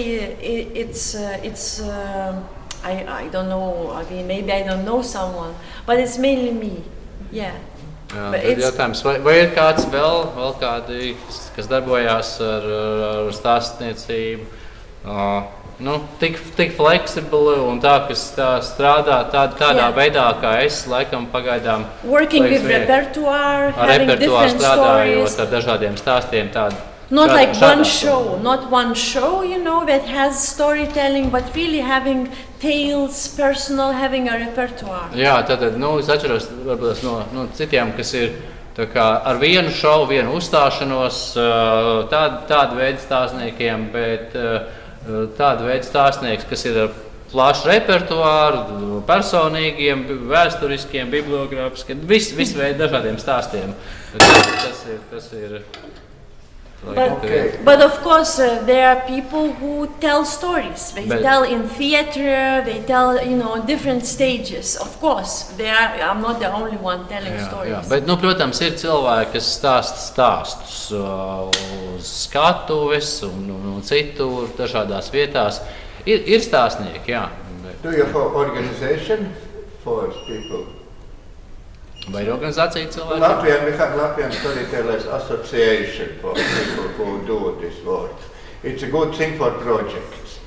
[SPEAKER 2] I don't know. I mean, maybe I don't know someone, but it's mainly me. Yeah.
[SPEAKER 3] Jā,
[SPEAKER 2] But
[SPEAKER 3] tad
[SPEAKER 2] it's-
[SPEAKER 3] jautājums, vai ir kāds vēl kādi, kas darbojās ar stāstniecību, tik fleksibli un tā, kas tā strādā tādā
[SPEAKER 2] Yeah.
[SPEAKER 3] veidā, kā es laikam pagaidām
[SPEAKER 2] Working with
[SPEAKER 3] liekas, vien-
[SPEAKER 2] repertoire,
[SPEAKER 3] ar
[SPEAKER 2] having
[SPEAKER 3] repertuāru
[SPEAKER 2] different
[SPEAKER 3] strādājot
[SPEAKER 2] stories.
[SPEAKER 3] ar dažādiem stāstiem.
[SPEAKER 2] Not
[SPEAKER 3] šādā-
[SPEAKER 2] like one
[SPEAKER 3] šādā
[SPEAKER 2] show, not one show, that has storytelling, but really having tales, personal, having a repertoire.
[SPEAKER 3] Jā, tad es atceros varbūt no citiem, kas ir tā kā ar vienu šovu, vienu uzstāšanos, tādu veidu stāstniekiem, bet tādu veidu stāstnieks, kas ir ar plašu repertuāru, personīgiem, vēsturiskiem, bibliogrāfiskiem, visu veidu dažādiem stāstiem. Tas ir
[SPEAKER 2] But of course, there are people who tell stories. They
[SPEAKER 3] But-
[SPEAKER 2] tell in theater. They tell, different stages. Of course, I'm not the only one telling stories.
[SPEAKER 3] Bet, protams, ir cilvēki, kas stāsta stāstus uz skatuves un citur, dažādās vietās. Ir stāstnieki, jā.
[SPEAKER 1] Do you have organization for people?
[SPEAKER 3] Vai ir organizācija cilvēki?
[SPEAKER 1] We have Latvian Storytellers Association for people who do this work. It's a good thing for projects.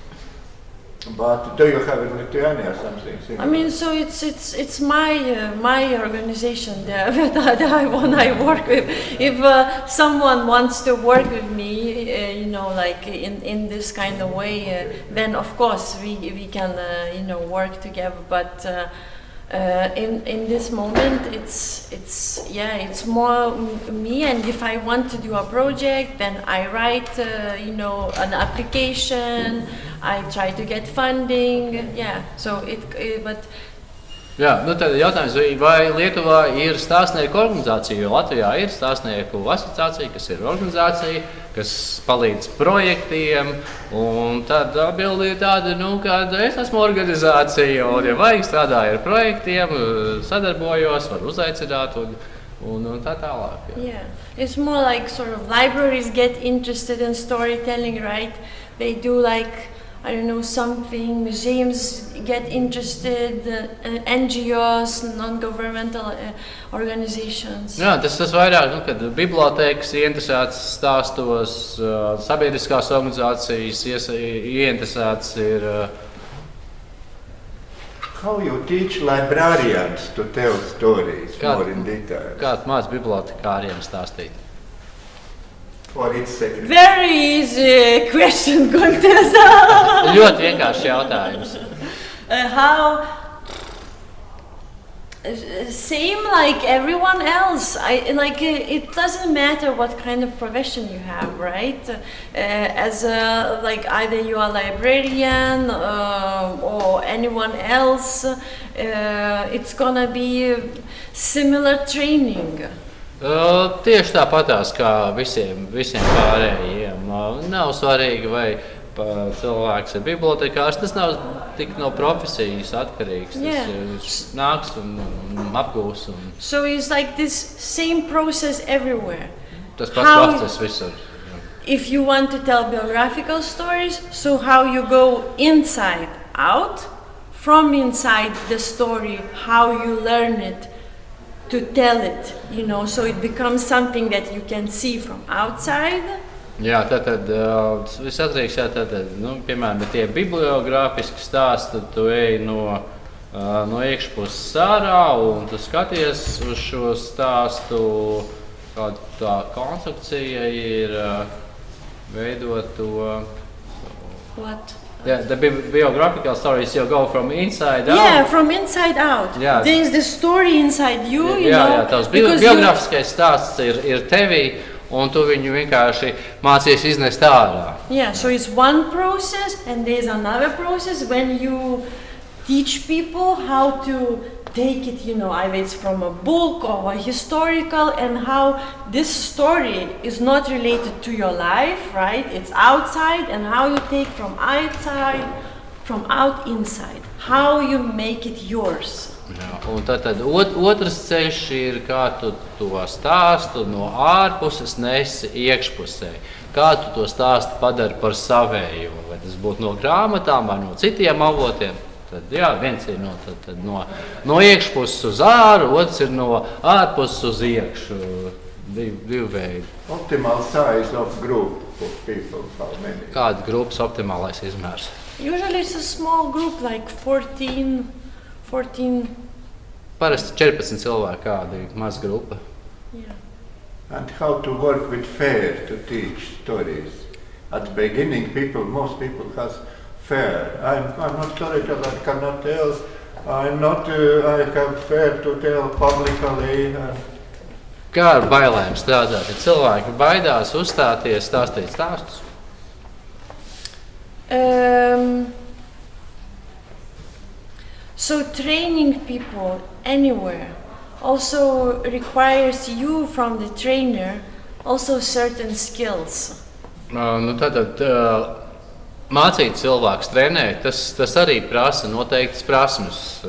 [SPEAKER 1] But do you have in Lithuania something similar?
[SPEAKER 2] I mean, so it's my organization there that I work with. If someone wants to work with me, like in this kind of way, then of course we can work together. But in this moment, it's more me. And if I want to do a project, then I write an application. I try to get funding. Yeah. So but.
[SPEAKER 3] Jā, tad jautājums, vai Lietuvā ir stāstnieku organizācija, jo Latvijā ir stāstnieku asociācija, kas ir organizācija, kas palīdz projektiem, un tad atbildi ir tāda, ka es esmu organizācija, un, ja vajag strādāju ar projektiem, sadarbojos, varu uzaicināt, un tā tālāk. Jā.
[SPEAKER 2] Yeah, it's more like sort of libraries get interested in storytelling, right? They do I don't know, something, museums get interested, NGOs, non-governmental organizations.
[SPEAKER 3] Jā, tas vairāk, kad bibliotēkas ieinteresētas stāstos, sabiedriskās organizācijas ieinteresētas ir.
[SPEAKER 1] How you teach librarians to tell stories more in detail?
[SPEAKER 3] Kā māc bibliotekāriem stāstīt?
[SPEAKER 2] Very easy question, Gunter.
[SPEAKER 3] Ļoti vienkārši jautājums.
[SPEAKER 2] How? Same like everyone else. It doesn't matter what kind of profession you have, right? Either you are a librarian or anyone else, it's gonna be similar training.
[SPEAKER 3] Tieši tāpatās kā visiem pārējiem. Nav svarīgi, vai cilvēks ir bibliotekārs. Tas nav tik no profesijas atkarīgs. Tas nāks un apgūs.
[SPEAKER 2] So it's like this same process everywhere.
[SPEAKER 3] Tas pats process visur.
[SPEAKER 2] if you want to tell biographical stories, so how you go inside out, from inside the story, how you learn it to tell it, so it becomes something that you can see from outside.
[SPEAKER 3] Jā, tātad viss atkarīgs, piemēram, ja tie bibliogrāfiski stāsti, tad tu ej no iekšpuses ārā un tu skaties uz šo stāstu, kāda tā konstrukcija ir veidot to.
[SPEAKER 2] What?
[SPEAKER 3] Yeah, the biographical stories, you go from inside out.
[SPEAKER 2] Yeah, from inside out.
[SPEAKER 3] Yeah.
[SPEAKER 2] There is the story inside you, you
[SPEAKER 3] Jā,
[SPEAKER 2] know.
[SPEAKER 3] tavs
[SPEAKER 2] because
[SPEAKER 3] biogrāfiskais stāsts ir tevī, un tu viņu vienkārši mācies iznest ārā.
[SPEAKER 2] Yeah, so it's one process, and there's another process when you teach people how to take it, either it's from a book or a historical, and how this story is not related to your life, right? It's outside, and how you take from outside, from out inside, how you make it yours.
[SPEAKER 3] Jā, un tad otrs ceļš ir, kā tu to stāstu no ārpuses nesi iekšpusē. Kā tu to stāstu padari par savējo, vai tas būtu no grāmatām vai no citiem avotiem. Tad, jā, viens ir no iekšpuses uz āru, otrs ir no ārpuses uz iekšu. Divi veidi.
[SPEAKER 1] Optimal size of group of people, how many?
[SPEAKER 3] Kāda grupas optimālais izmērs?
[SPEAKER 2] Usually it's a small group, like 14.
[SPEAKER 3] Parasti 14 cilvēki, kāda ir maza grupa.
[SPEAKER 2] Yeah.
[SPEAKER 1] And how to work with fair to teach stories. At the beginning, most people has fair. I'm not storyteller, I cannot tell. I have fair to tell publicly.
[SPEAKER 3] Kā ar bailēm strādāt? Ja cilvēki baidās uzstāties, stāstīt stāstus?
[SPEAKER 2] So training people anywhere also requires you from the trainer also certain skills.
[SPEAKER 3] Tātad mācīt cilvēkus trenēt, tas arī prasa noteiktas prasmes.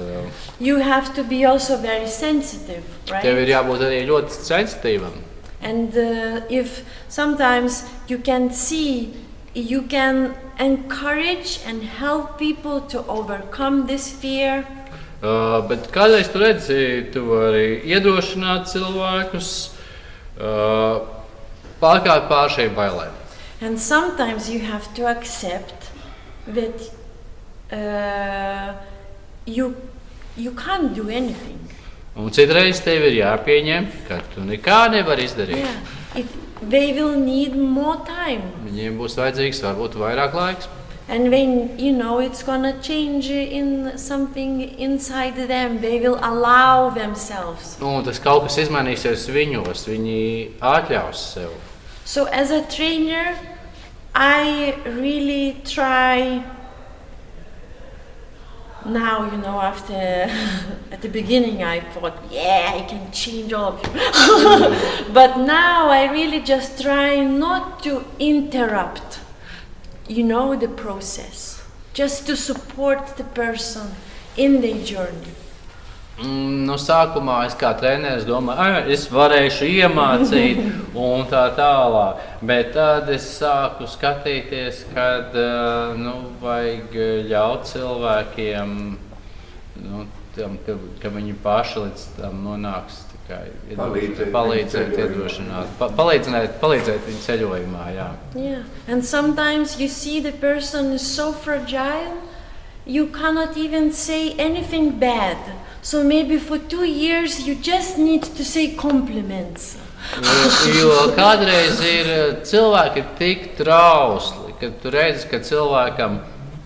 [SPEAKER 2] You have to be also very sensitive, right?
[SPEAKER 3] Tev ir jābūt arī ļoti sensitīvam.
[SPEAKER 2] And if sometimes you can see, you can encourage and help people to overcome this fear.
[SPEAKER 3] Bet kādreiz tu redzi, tu vari iedrošināt cilvēkus pārkāpt pār šiem bailēm.
[SPEAKER 2] And sometimes you have to accept that you can't do anything.
[SPEAKER 3] Un citreiz tev ir jāpieņem, ka tu nekā nevari izdarīt.
[SPEAKER 2] Yeah, they will need more time.
[SPEAKER 3] Viņiem būs vajadzīgs varbūt vairāk laiks.
[SPEAKER 2] And when, it's gonna change in something inside them, they will allow themselves.
[SPEAKER 3] Un tas kaut kas izmainīsies viņos, viņi atļaus sev.
[SPEAKER 2] So as a trainer, I really try now, after at the beginning I thought, I can change all of you. But now I really just try not to interrupt, the process, just to support the person in their journey.
[SPEAKER 3] No sākumā es kā treneris domāju, es varēšu iemācīt un tā tālāk, bet tad es sāku skatīties, kad vajag ļaut cilvēkiem, ka viņi paši līdz tam nonāks, palīdzēt iedrošināt, palīdzēt viņu ceļojumā, jā.
[SPEAKER 2] Yeah, and sometimes you see the person is so fragile, you cannot even say anything bad. So maybe for 2 years you just need to say compliments.
[SPEAKER 3] Jo kādreiz ir cilvēki tik trausli, ka tu redzi, ka cilvēkam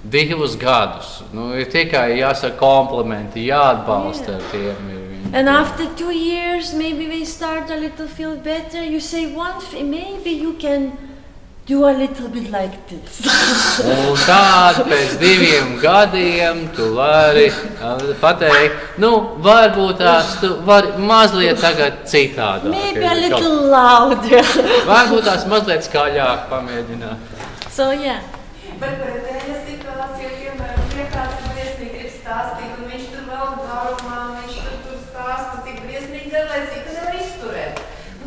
[SPEAKER 3] 2 gadus, ir tikai jāsaka komplimenti, jāatbalsta ar tiem.
[SPEAKER 2] And after 2 years, maybe they start a little feel better. You say one thing, maybe you can do a little bit like this.
[SPEAKER 3] Un tād pēc 2 gadiem tu vari pateikt, varbūt tās tu vari mazliet tagad citādāk.
[SPEAKER 2] Maybe a little louder.
[SPEAKER 3] Varbūt tās mazliet skaļāk pamēģināt.
[SPEAKER 2] So yeah.
[SPEAKER 6] Bet par tēļa situāciju, piemēram, ja kāds briesmīgi grib stāstīt, un viņš tur vēl garumā, viņš tur stāsta tik briesmīgi garlaicīgi, ka nevar izturēt.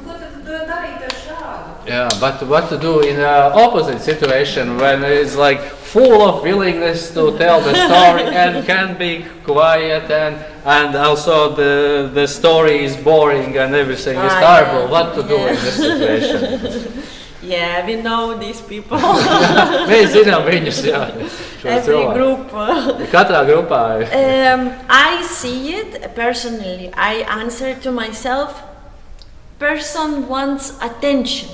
[SPEAKER 6] Ko tad tu to darīt ar šādu.
[SPEAKER 3] Yeah, but what to do in an opposite situation when it's like full of willingness to tell the story and can be quiet and also the story is boring and everything is horrible. What to do in this situation?
[SPEAKER 2] Yeah, we know these people.
[SPEAKER 3] Mēs zinām viņus, jā.
[SPEAKER 2] Every group.
[SPEAKER 3] Katrā grupā.
[SPEAKER 2] I see it personally. I answer to myself, person wants attention.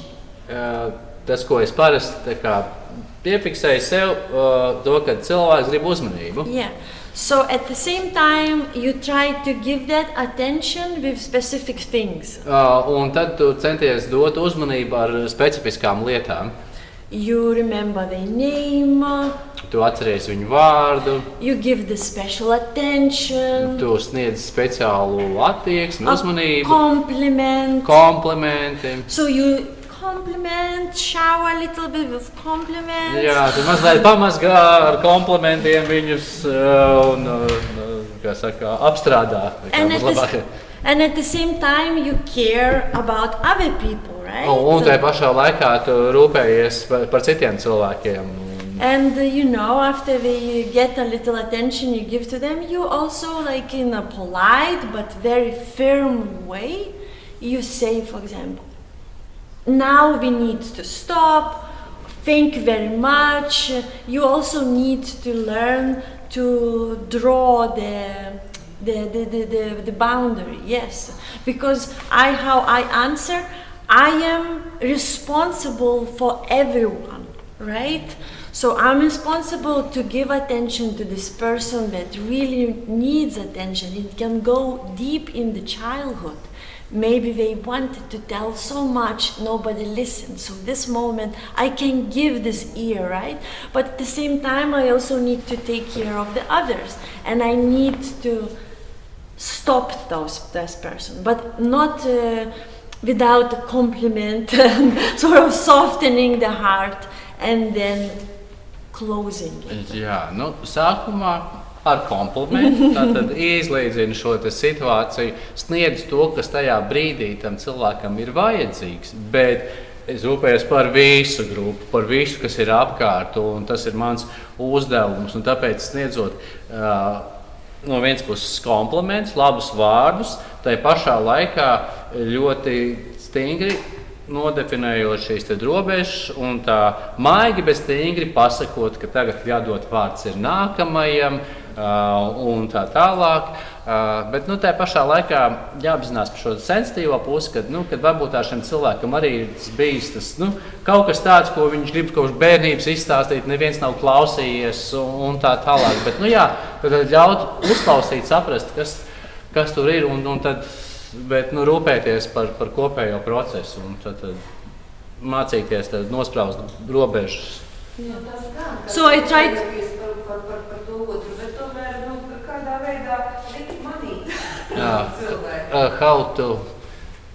[SPEAKER 3] Tas, ko es parasti tā kā piefiksēju sev, to, ka cilvēks grib uzmanību.
[SPEAKER 2] Yeah. So at the same time, you try to give that attention with specific things.
[SPEAKER 3] Un tad tu centies dot uzmanību ar specifiskām lietām.
[SPEAKER 2] You remember their name.
[SPEAKER 3] Tu atceries viņu vārdu.
[SPEAKER 2] You give the special attention.
[SPEAKER 3] Tu sniedz speciālu attieksmi, uzmanību.
[SPEAKER 2] Compliment.
[SPEAKER 3] Komplimenti.
[SPEAKER 2] So you compliment, shower a little bit with compliments.
[SPEAKER 3] Jā, tu mazliet pamazgā ar komplimentiem viņus un, kā saka, apstrādā.
[SPEAKER 2] And at the same time you care about other people, right?
[SPEAKER 3] Un tajā pašā laikā tu rūpējies par citiem cilvēkiem.
[SPEAKER 2] And you know, after they get a little attention you give to them, you also, like in a polite but very firm way, you say, for example, now we need to stop. Thank you very much. You also need to learn to draw the boundary. Yes, because how I answer, I am responsible for everyone, right? So I'm responsible to give attention to this person that really needs attention. It can go deep in the childhood. Maybe they wanted to tell so much, nobody listened. So this moment, I can give this ear, right? But at the same time, I also need to take care of the others. And I need to stop this person, but not without a compliment, sort of softening the heart and then closing it.
[SPEAKER 3] Jā, nu, sākumā ar komplimentu, tātad izlīdzina šo situāciju, sniedz to, kas tajā brīdī tam cilvēkam ir vajadzīgs, bet es rūpējos par visu grupu, par visu, kas ir apkārt, un tas ir mans uzdevums, un tāpēc sniedzot no vienas puses komplimentus, labus vārdus, tai pašā laikā ļoti stingri nodefinējot šīs robežas un tā maigi, bet stingri pasakot, ka tagad jādod vārds ir nākamajam un tā tālāk. Bet tā pašā laikā jāapzinās par šo sensitīvo pusi, kad varbūt šim cilvēkam arī ir bijis tas kaut kas tāds, ko viņš grib kopš bērnības izstāstīt, neviens nav klausījies un tā tālāk. Bet tad ļaut uzklausīt, saprast, kas tur ir un tad rūpēties par kopējo procesu un tad mācīties nospraust robežas.
[SPEAKER 2] So I tried
[SPEAKER 6] par to otru, bet tomēr kādā veidā likt manīt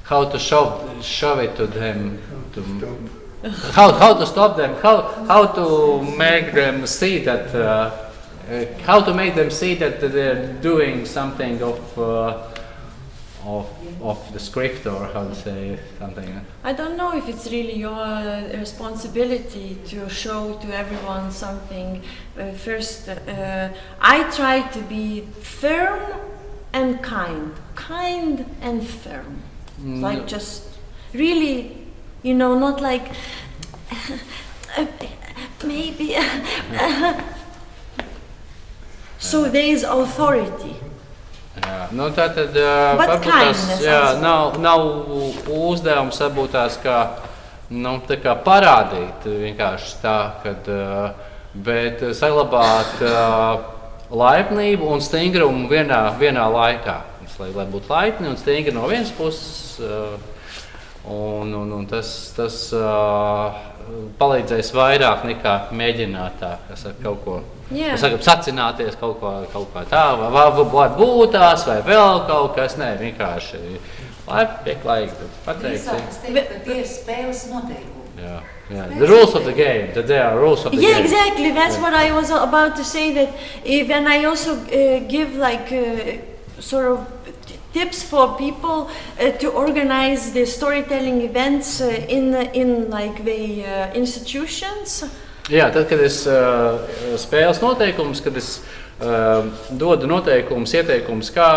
[SPEAKER 3] how to show it to them, how to stop them, how to make them see that how to make them see that they're doing something of the script, or how to say something.
[SPEAKER 2] I don't know if it's really your responsibility to show to everyone something. First, I try to be firm and kind and firm. Like just really, not like maybe. So there is authority.
[SPEAKER 3] Jā, tātad varbūt tas nav uzdevums varbūt tās kā parādīt vienkārši tā, bet saglabāt laipnību un stingrumu vienā laikā. Lai būtu laipni un stingri no vienas puses, un tas palīdzēs vairāk nekā mēģināt kaut ko. Sacināties kaut kā tā, vai būtās, vai vēl kaut kas, vienkārši pieklājīgi pateikt.
[SPEAKER 6] Es teiktu, ka tie ir spēles noteikumi.
[SPEAKER 3] Yeah, the rules of the game, that there are rules of the game.
[SPEAKER 2] Yeah, exactly, that's what I was about to say, that when I also give sort of tips for people to organize the storytelling events in like the institutions?
[SPEAKER 3] Jā, tad, kad es spēles noteikumus, kad es dodu noteikumus, ieteikumus, kā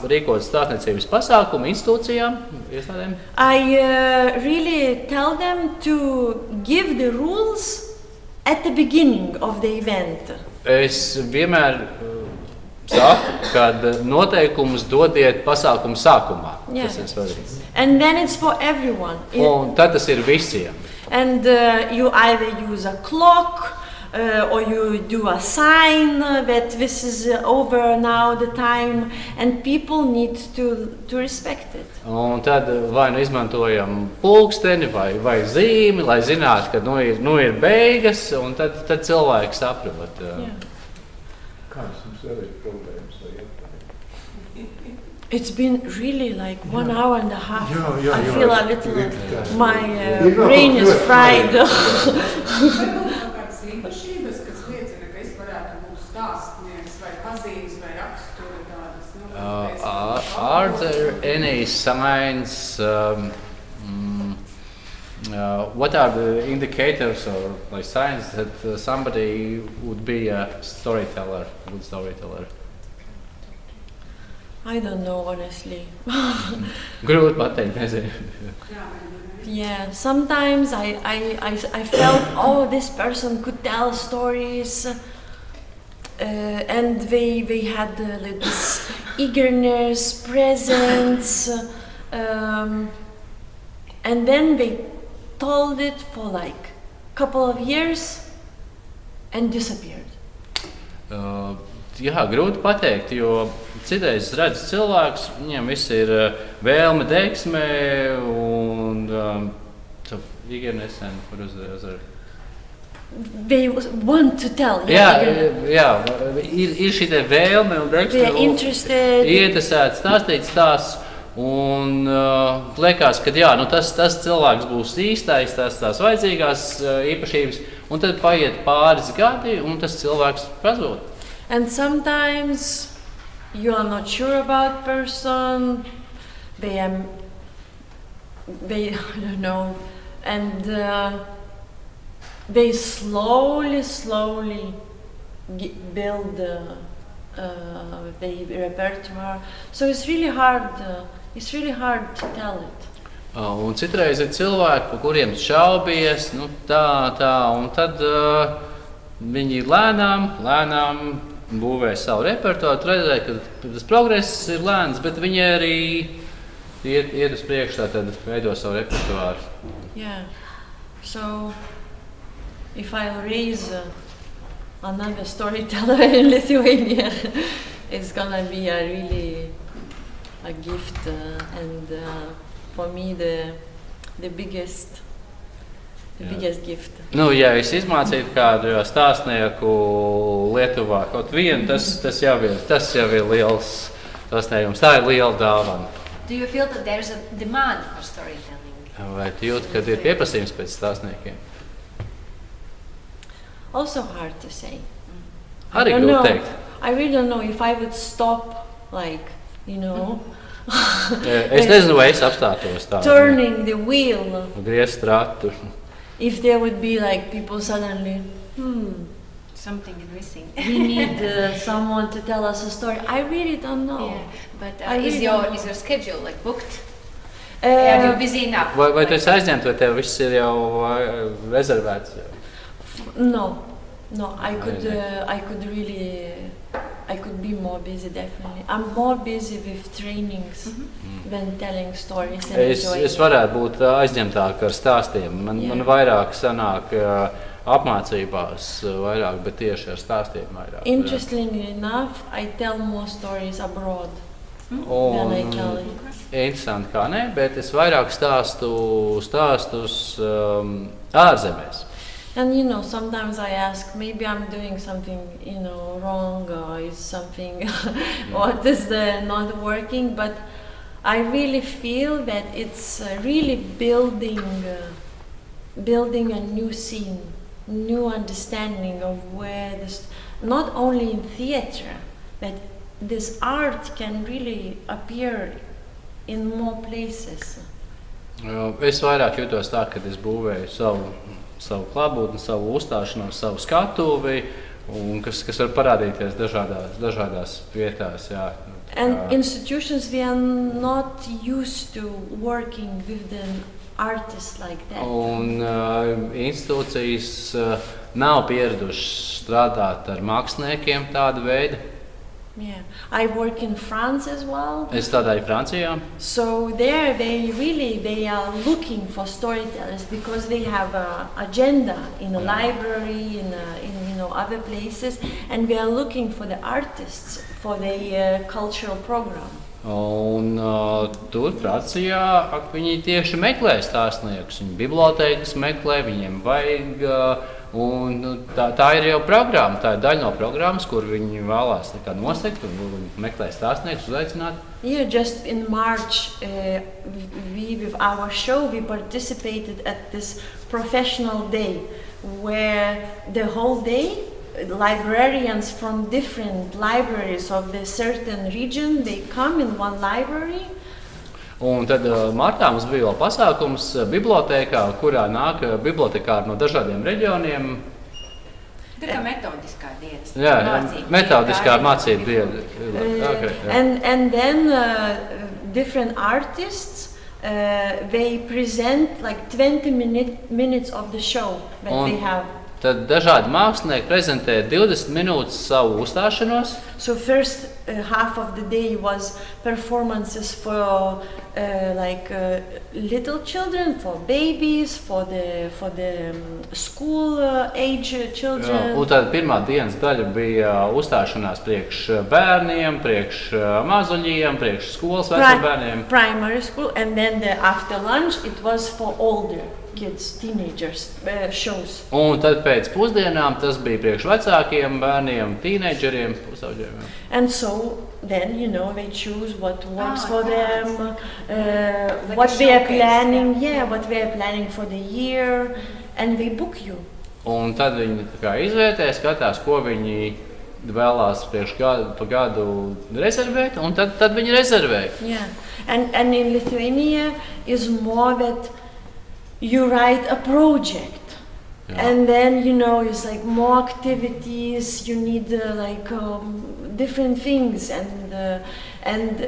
[SPEAKER 3] rīkot stāstniecības pasākumu institūcijām, iestādēm.
[SPEAKER 2] I really tell them to give the rules at the beginning of the event.
[SPEAKER 3] Es vienmēr saku, ka noteikumus dodiet pasākumu sākumā.
[SPEAKER 2] Jā.
[SPEAKER 3] Tas ir svarīgi.
[SPEAKER 2] And then it's for everyone.
[SPEAKER 3] Un tad tas ir visiem.
[SPEAKER 2] And you either use a clock or you do a sign that this is over now, the time, and people need to respect it.
[SPEAKER 3] Un tad vai nu izmantojam pulksteni vai zīmi, lai zinātu, ka nu ir beigas, un tad cilvēki saprot.
[SPEAKER 1] Kādas mums vēl ir problēmas vai jautājumi?
[SPEAKER 2] It's been really like 1 hour and a half.
[SPEAKER 1] Jā,
[SPEAKER 2] I feel a little, my brain is fried.
[SPEAKER 7] Varbūt kaut kādas īpašības, kas liecina, ka es varētu būt stāstnieks vai pazīmes vai rakstura tādas.
[SPEAKER 3] Are there any signs, what are the indicators or like signs that somebody would be a storyteller, good storyteller?
[SPEAKER 2] I don't know, honestly.
[SPEAKER 3] Grūti pateikt, nezinu.
[SPEAKER 2] Yeah, sometimes I felt, oh, this person could tell stories, and they had like this eagerness, presence, and then they told it for like a couple of years and disappeared.
[SPEAKER 3] Jā, grūti pateikt, jo citreiz es redzu cilvēkus, viņiem viss ir vēlme, deksme un eagerness for other.
[SPEAKER 2] They want to tell.
[SPEAKER 3] Jā, ir šī te vēlme un deksme.
[SPEAKER 2] They're interested.
[SPEAKER 3] Ieinteresēti stāstīt stāstus. Un liekas, ka jā, nu tas cilvēks būs īstais, tās vajadzīgās īpašības, un tad paiet pāris gadi, un tas cilvēks pazūd.
[SPEAKER 2] And sometimes you are not sure about person, they I don't know, and they slowly build the repertoire. So it's really hard. It's really hard to tell it.
[SPEAKER 3] Un citreiz ir cilvēki, par kuriem šaubies, nu tā, un tad viņi lēnām būvē savu repertuāru, redzē, ka tas progress ir lēns, bet viņi arī iet uz priekšu, tad veido savu repertuāru.
[SPEAKER 2] Yeah. So if I raise another storyteller in Lithuania, it's gonna be a gift, and for me the biggest gift.
[SPEAKER 3] Nu, ja es izmācītu kādu stāstnieku Lietuvā, kaut vienu, tas jau ir liels sasniegums. Tā ir liela dāvana.
[SPEAKER 4] Do you feel that there's a demand for storytelling?
[SPEAKER 3] Vai tu jūti, ka ir pieprasījums pēc stāstniekiem?
[SPEAKER 2] Also hard to say.
[SPEAKER 3] Arī grūti teikt.
[SPEAKER 2] I really don't know if I would stop, like, you know.
[SPEAKER 3] Es nezinu, vai es apstātos tā.
[SPEAKER 2] Turning the wheel.
[SPEAKER 3] Griezt ratu.
[SPEAKER 2] If there would be like people suddenly,
[SPEAKER 4] Something is missing.
[SPEAKER 2] we need someone to tell us a story. I really don't know.
[SPEAKER 4] Yeah, but
[SPEAKER 2] I
[SPEAKER 4] is
[SPEAKER 2] really
[SPEAKER 4] your
[SPEAKER 2] don't know.
[SPEAKER 4] is your schedule like booked? Are you busy enough?
[SPEAKER 3] Vai tu esi aizņemts, vai tev viss ir jau rezervēts?
[SPEAKER 2] No, I could be more busy, definitely. I'm more busy with trainings than telling stories and enjoying
[SPEAKER 3] Es varētu būt aizņemtāk ar stāstiem. Man vairāk sanāk apmācībās vairāk, bet tieši ar stāstiem vairāk.
[SPEAKER 2] Interestingly enough, I tell more stories abroad than I tell it.
[SPEAKER 3] Interesanti kā ne, bet es vairāk stāstus ārzemēs.
[SPEAKER 2] And you know, sometimes I ask, maybe I'm doing something, wrong, or is something, what is not working? But I really feel that it's really building a new scene, new understanding of where this, not only in theater, that this art can really appear in more places.
[SPEAKER 3] Es vairāk jūtos tā, kad es būvēju savu klātbūtni, savu uzstāšanos, savu skatuvi, un kas var parādīties dažādās vietās. Jā.
[SPEAKER 2] And institutions, we are not used to working with the artists like that.
[SPEAKER 3] Un institūcijas nav pieradušas strādāt ar māksliniekiem tāda veida.
[SPEAKER 2] Yeah, I work in France as well.
[SPEAKER 3] Es strādāju Francijā.
[SPEAKER 2] So there they are looking for storytellers because they have an agenda in a library, in other places, and we are looking for the artists for the cultural program.
[SPEAKER 3] Un tur Francijā viņi tieši meklē stāstniekus. Viņi bibliotēkas meklē, viņiem vajag. Un tā ir jau programma, tā ir daļa no programmas, kur viņi vēlās nosegt un meklē stāstniekus, uzaicināt.
[SPEAKER 2] Yeah, just in March, we with our show we participated at this professional day, where the whole day librarians from different libraries of the certain region they come in one library.
[SPEAKER 3] Un tad martā mums bija vēl pasākums bibliotēkā, kurā nāk bibliotekāri no dažādiem reģioniem.
[SPEAKER 4] Tā kā metodiskā dienas.
[SPEAKER 3] Jā, metodiskā mācība diena.
[SPEAKER 2] And then different artists they present like 20 minutes of the show that they have.
[SPEAKER 3] Tad dažādi mākslinieki prezentē 20 minūtes savu uzstāšanos.
[SPEAKER 2] So first half of the day was performances for little children, for babies, for the school age children.
[SPEAKER 3] Un tad pirmā dienas daļa bija uzstāšanās priekš bērniem, priekš mazuļiem, priekš skolas vecbērniem.
[SPEAKER 2] Primary school, and then after lunch it was for older kids, teenagers shows.
[SPEAKER 3] Un tad pēc pusdienām tas bija priekš vecākiem bērniem, tīneidžeriem, pusauģiem.
[SPEAKER 2] And so then they choose what works for them, what they are planning, what they are planning for the year, and they book you.
[SPEAKER 3] Un tad viņi izvērtē, skatās, ko viņi vēlās priekš gadu rezervēt, un tad viņi rezervē.
[SPEAKER 2] Yeah, and in Lithuania is more that you write a project, and then it's like more activities. You need different things, and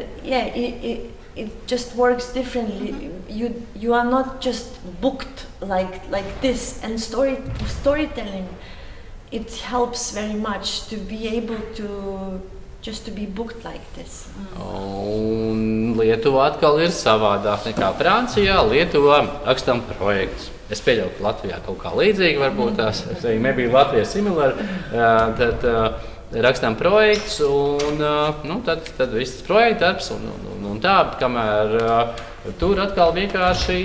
[SPEAKER 2] it just works differently. You are not just booked like this, and storytelling. It helps very much to be able to be booked like this.
[SPEAKER 3] Un Lietuva atkal ir savādāk nekā Francijā. Lietuvā rakstam projektus. Es pieļauju, ka Latvijā kaut kā līdzīgi varbūt tās, nebija Latvijā similāri. Tad rakstam projektus un tad viss projekta darbs un tā, kamēr tur atkal vienkārši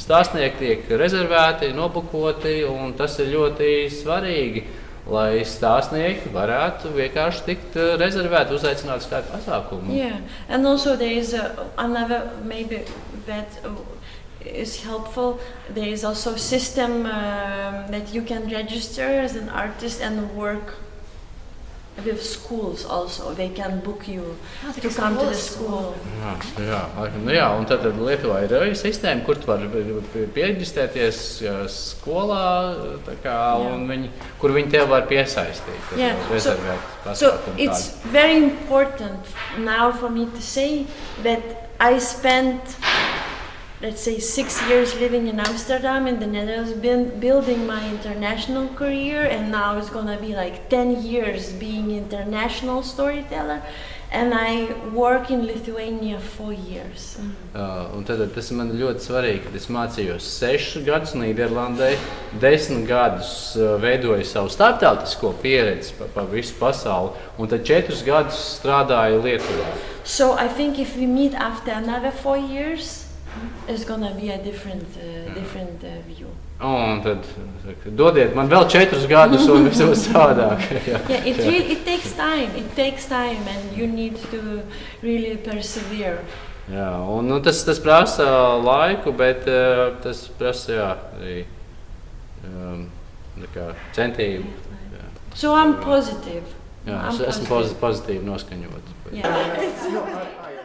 [SPEAKER 3] stāstnieki tiek rezervēti, nobukoti, un tas ir ļoti svarīgi, lai stāstnieki varētu vienkārši tikt rezervēti, uzaicināt uz kādu pasākumu.
[SPEAKER 2] Yeah, and also there is another maybe that is helpful. There is also a system that you can register as an artist and work with schools also. They can book you to come to the school.
[SPEAKER 3] Jā, un tad Lietuvā ir arī sistēma, kur tu vari pieregistrēties skolā, un kur viņi tev var piesaistīt.
[SPEAKER 2] Yeah, so it's very important now for me to say that I spent, let's say, 6 years living in Amsterdam in the Netherlands, building my international career, and now it's gonna be like 10 years being international storyteller, and I work in Lithuania 4 years.
[SPEAKER 3] Un tad tas man ļoti svarīgi, kad es mācījos 6 gadus Nīderlandē, 10 gadus veidoju savu starptautisko pieredzi pa visu pasauli, un tad 4 gadus strādāju Lietuvā.
[SPEAKER 2] So I think if we meet after another 4 years, it's gonna be a different view.
[SPEAKER 3] Un tad dodiet man vēl 4 gadus un viss būs savādāk.
[SPEAKER 2] Yeah, it takes time. It takes time, and you need to really persevere.
[SPEAKER 3] Jā, un tas prasa laiku, bet tas prasa arī centību.
[SPEAKER 2] So I'm positive.
[SPEAKER 3] Jā, es esmu pozitīvi noskaņots.
[SPEAKER 2] Yeah.